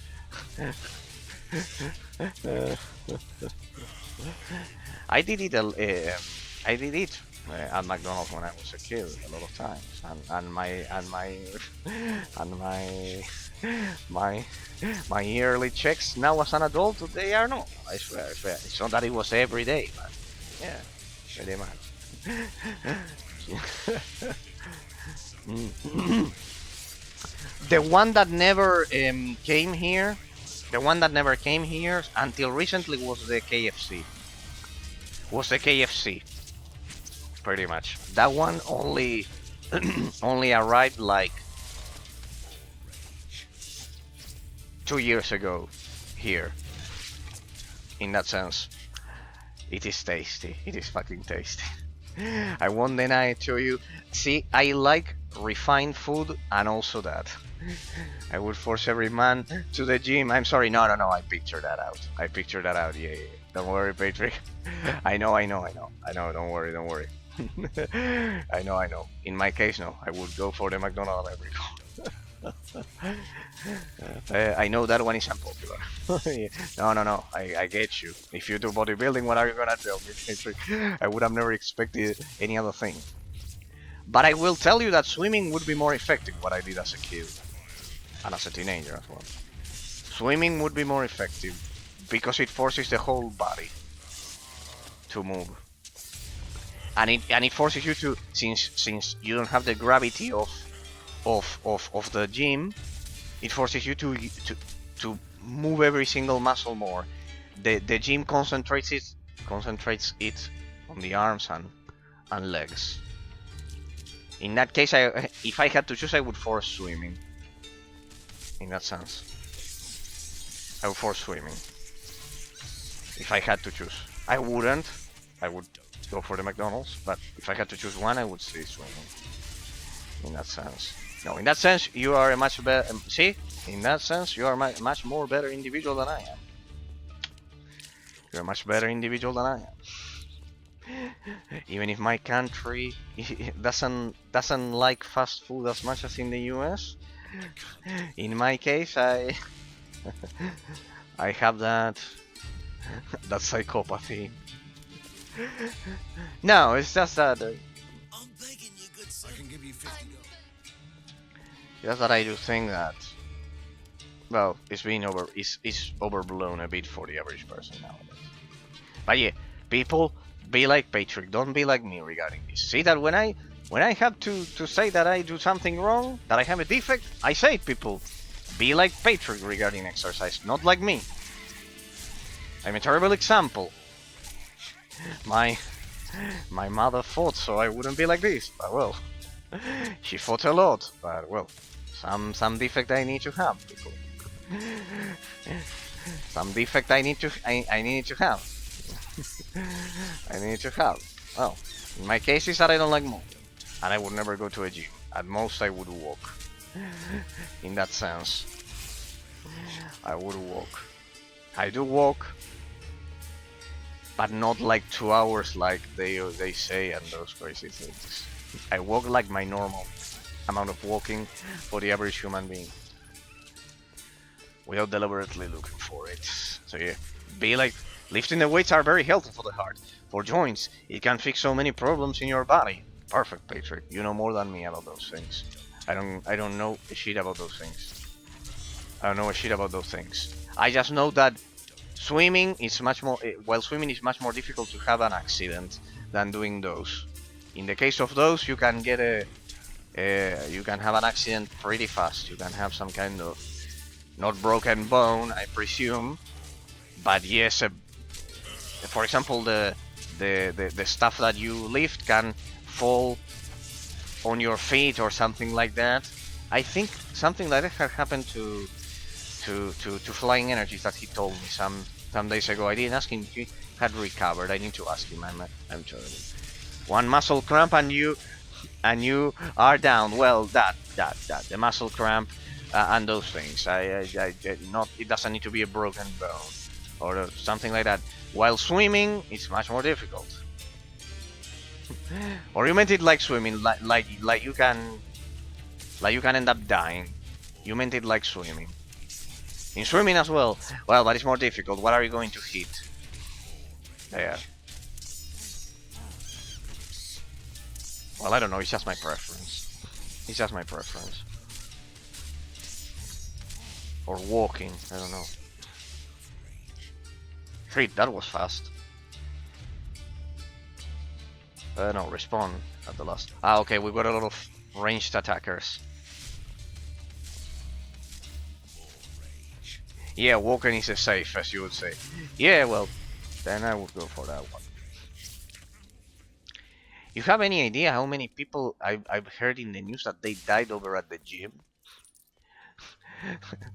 I did it at McDonald's when I was a kid a lot of times, and my yearly checks now as an adult, they are not. I swear. It's not that it was every day, but yeah, pretty much. The one that never came here, until recently was the KFC. Pretty much. That one only only arrived like 2 years ago here. In that sense, it is tasty. It is fucking tasty. I won't deny it to you. See, I like refined food and also that. I would force every man to the gym. I'm sorry, no, I pictured that out. Yeah. Don't worry, Patrick. I know, don't worry. I know. In my case, no. I would go for the McDonald's every I know that one is unpopular. No, I get you. If you do bodybuilding, what are you gonna tell me, Patrick? I would have never expected any other thing. But I will tell you that swimming would be more effective, what I did as a kid. And as a teenager as well. Swimming would be more effective because it forces the whole body to move. And it forces you to, since you don't have the gravity of the gym, it forces you to move every single muscle more. The gym concentrates it on the arms and legs. In that case, if I had to choose, I would force swimming. In that sense, I would force swimming. If I had to choose, I wouldn't. I would go for the McDonald's, but if I had to choose one, I would say swimming. In that sense. No, in that sense, you are a much better. See, in that sense, you are much more better individual than I am. You're a much better individual than I am. Even if my country doesn't like fast food as much as in the US, in my case, I have that psychopathy. No, it's just that. I'm begging you, good sir. I can give you $50. Just that I do think that, well, it's overblown a bit for the average person nowadays. But yeah, people, be like Patrick, don't be like me regarding this. See that when I have to say that I do something wrong, that I have a defect, I say it, people. Be like Patrick regarding exercise, not like me. I'm a terrible example. My mother fought so I wouldn't be like this, but well, she fought a lot, but well, some defect I need to have, people. Some defect I need to have. I need to have. Well, in my case is that I don't like moving, and I would never go to a gym. At most I would walk. In that sense, I would walk. I do walk, but not like 2 hours like they say and those crazy things. I walk like my normal amount of walking for the average human being, without deliberately looking for it. So yeah, be like, lifting the weights are very healthy for the heart, for joints. It can fix so many problems in your body. Perfect, Patrick. You know more than me about those things. I don't know a shit about those things. I don't know a shit about those things. I just know that swimming is much more difficult to have an accident than doing those. In the case of those, you can get you can have an accident pretty fast. You can have some kind of, not broken bone, I presume, but yes, for example, the stuff that you lift can fall on your feet or something like that. I think something like that had happened to to flying energies that he told me some days ago. I didn't ask him if he had recovered. I need to ask him. I'm terrible. One muscle cramp and you are down. Well, that the muscle cramp and those things. I not. It doesn't need to be a broken bone or something like that. While swimming, it's much more difficult. Or you meant it like swimming, like you can end up dying. You meant it like swimming. In swimming as well. Well, but it's more difficult. What are you going to hit? There. Well, I don't know. It's just my preference. It's just my preference. Or walking. I don't know. Shit, that was fast. No, respawn at the last. Ah, okay, we've got a lot of ranged attackers. Yeah, walking is as safe as you would say. Yeah, well, then I would go for that one. You have any idea how many people I've heard in the news that they died over at the gym?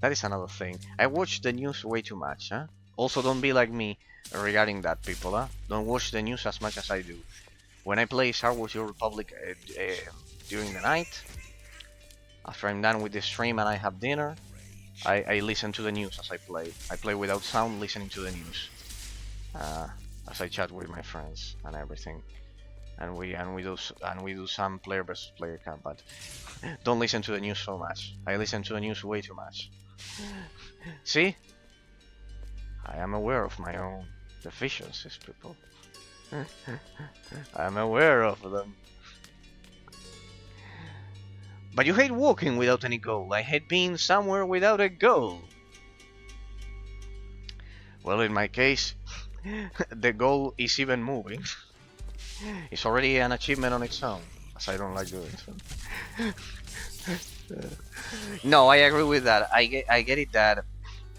That is another thing. I watch the news way too much, huh? Also, don't be like me regarding that, people, huh? Don't watch the news as much as I do. When I play Star Wars Your Republic during the night, after I'm done with the stream and I have dinner, I listen to the news as I play. I play without sound, listening to the news as I chat with my friends and everything. And we do some player versus player camp, but don't listen to the news so much. I listen to the news way too much. See, I am aware of my own deficiencies, people. I'm aware of them. But you hate walking without any goal. I hate being somewhere without a goal. Well, in my case, the goal is even moving. It's already an achievement on its own, as I don't like doing so. No, I agree with that. I get it that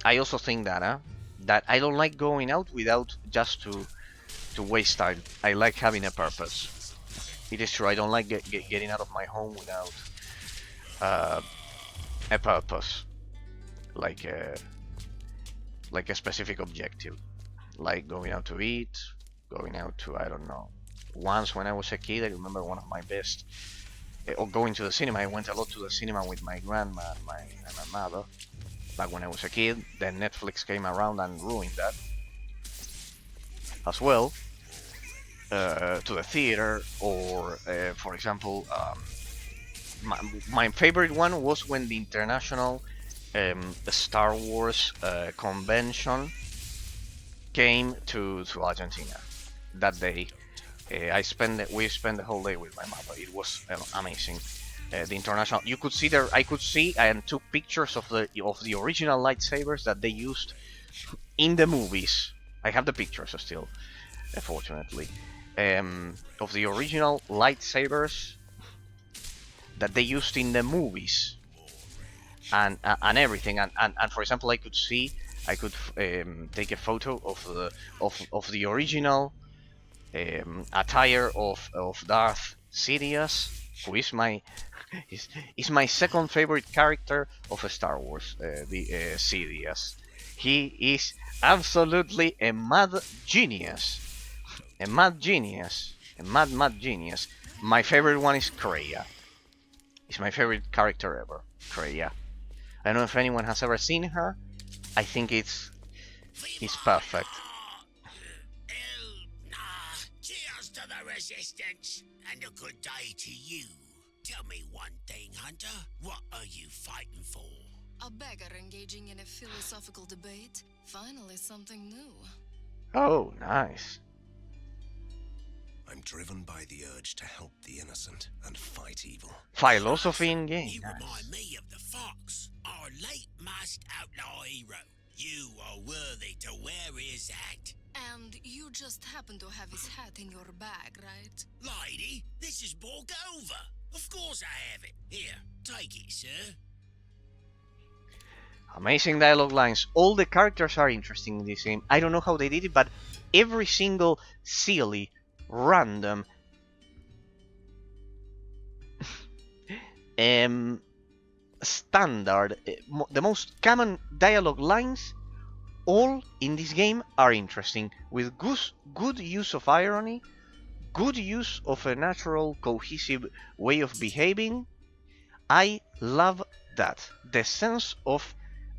I also think that that I don't like going out without just to waste time. I like having a purpose. It is true. I don't like getting out of my home without a purpose, like a specific objective, like going out to eat, going out to, I don't know. Once when I was a kid, I remember one of my best, or going to the cinema. I went a lot to the cinema with my grandma and my mother. Back when I was a kid, then Netflix came around and ruined that as well. To the theater, or for example, my favorite one was when the international Star Wars convention came to Argentina that day. We spent the whole day with my mother. It was amazing. The international, you could see there. I could see and took pictures of the original lightsabers that they used in the movies. I have the pictures still, fortunately, of the original lightsabers that they used in the movies, and everything. And for example, I could take a photo of the original attire of Darth Sidious, who is my second favorite character of Star Wars, the Sidious. He is absolutely a mad genius. A mad genius. My favorite one is Kreia. It's my favorite character ever, Kreia. I don't know if anyone has ever seen her. I think it's perfect. Cheers to the resistance, and a good day to you. Tell me one thing, Hunter. What are you fighting for? A beggar engaging in a philosophical debate. Finally, something new. Oh, nice. I'm driven by the urge to help the innocent and fight evil. Philosophy in game. You Nice. remind me of the fox, our late masked outlaw hero. You are worthy to wear his hat. And you just happen to have his hat in your bag, right? Lady, this is Borgova. Of course I have it. Here, take it, sir. Amazing dialogue lines. All the characters are interesting in this game. I don't know how they did it, but every single silly, random . standard, the most common dialogue lines, all in this game are interesting, with good use of irony, good use of a natural, cohesive way of behaving. I love that. The sense of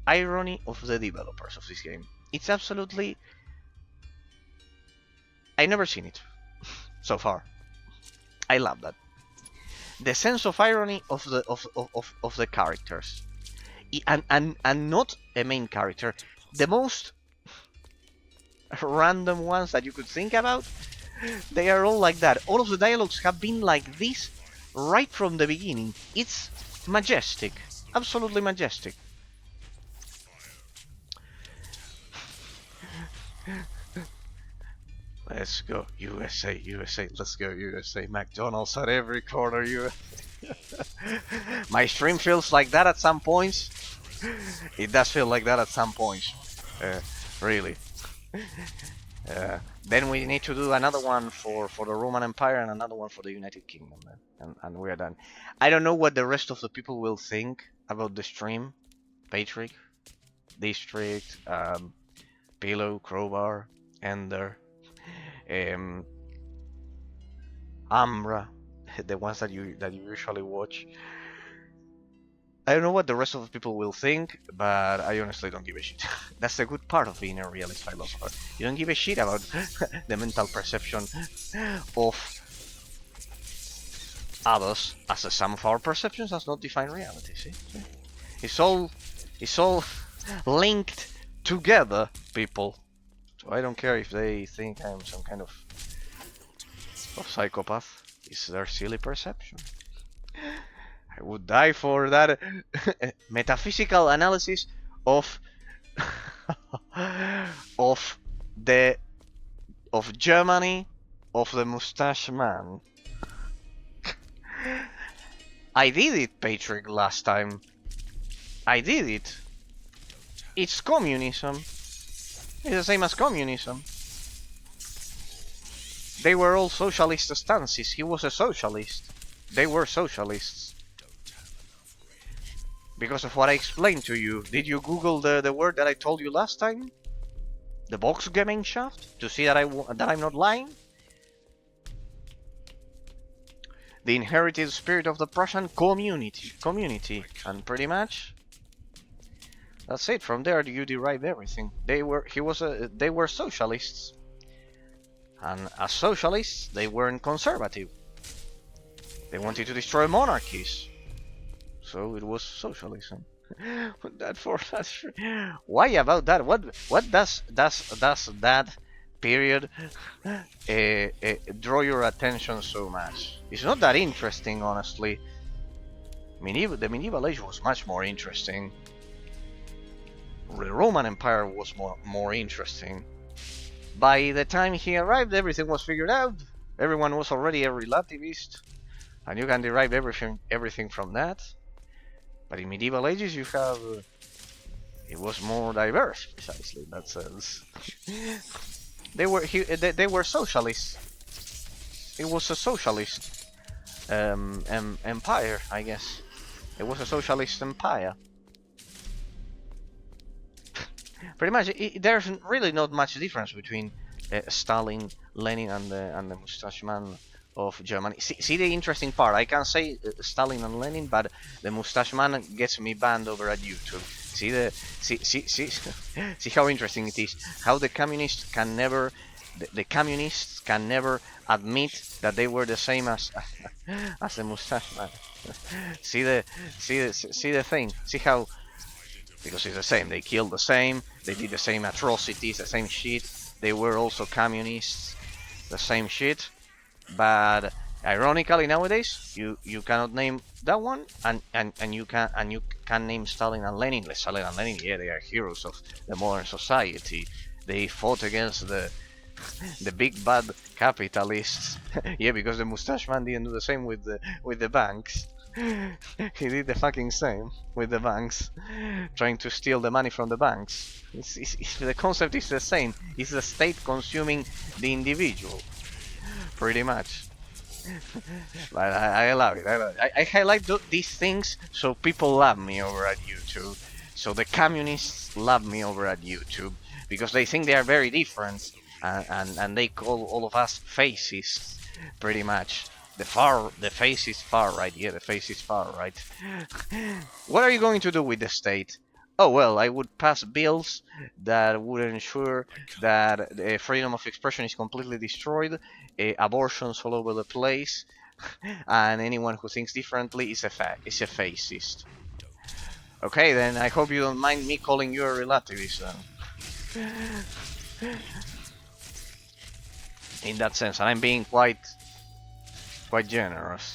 irony of the developers of this game. It's absolutely... I've never seen it so far. I love that. The sense of irony of the characters. And not a main character. The most random ones that you could think about, they are all like that. All of the dialogues have been like this right from the beginning. It's majestic. Absolutely majestic. Let's go USA, USA, let's go USA. McDonald's at every corner, USA. My stream feels like that at some points. It does feel like that at some points. Really. Then we need to do another one for the Roman Empire and another one for the United Kingdom, and we're done. I don't know what the rest of the people will think about the stream. Patrick, District, Pillow, Crowbar, Ender, Ambra, the ones that you usually watch. I don't know what the rest of the people will think, but I honestly don't give a shit. That's the good part of being a realist philosopher. You don't give a shit about the mental perception of others, as the sum of our perceptions does not define reality. See? It's all linked together, people. So I don't care if they think I'm some kind of psychopath. It's their silly perception. I would die for that metaphysical analysis of of Germany, of the mustache man. I did it, Patrick, last time. I did it. It's communism. It's the same as communism. They were all socialist stances. He was a socialist. They were socialists. Because of what I explained to you. Did you Google the word that I told you last time? The Volksgemeinschaft? To see that I'm not lying? The inherited spirit of the Prussian community. And pretty much that's it. From there you derive everything. They were socialists. And as socialists, they weren't conservative. They wanted to destroy monarchies. So it was socialism. Why about that? What does that period draw your attention so much? It's not that interesting, honestly. The medieval age was much more interesting. The Roman Empire was more interesting. By the time he arrived, everything was figured out. Everyone was already a relativist, and you can derive everything from that. But in medieval ages, you have it was more diverse, precisely in that sense. They were socialists. It was a socialist empire, I guess. It was a socialist empire. Pretty much, there's really not much difference between Stalin, Lenin, and the mustache man of Germany. See the interesting part. I can say Stalin and Lenin, but the mustache man gets me banned over at YouTube. See how interesting it is. How the communists can never admit that they were the same as the mustache man. See the thing. See how, because it's the same. They killed the same. They did the same atrocities, the same shit. They were also communists, the same shit. But ironically, nowadays you cannot name that one, and you can name Stalin and Lenin. Stalin and Lenin, yeah, they are heroes of the modern society. They fought against the big bad capitalists. Yeah, because the mustache man didn't do the same with the banks. He did the fucking same with the banks, trying to steal the money from the banks. The concept is the same. It's the state consuming the individual, pretty much. But I love it. I highlight these things so people love me over at YouTube. So the communists love me over at YouTube because they think they are very different, and they call all of us fascists, pretty much. The face is far right. Yeah, the face is far right. What are you going to do with the state? Oh well, I would pass bills that would ensure that the freedom of expression is completely destroyed, abortions all over the place, and anyone who thinks differently is a fascist. Okay, then I hope you don't mind me calling you a relativist then. In that sense, and I'm being quite generous.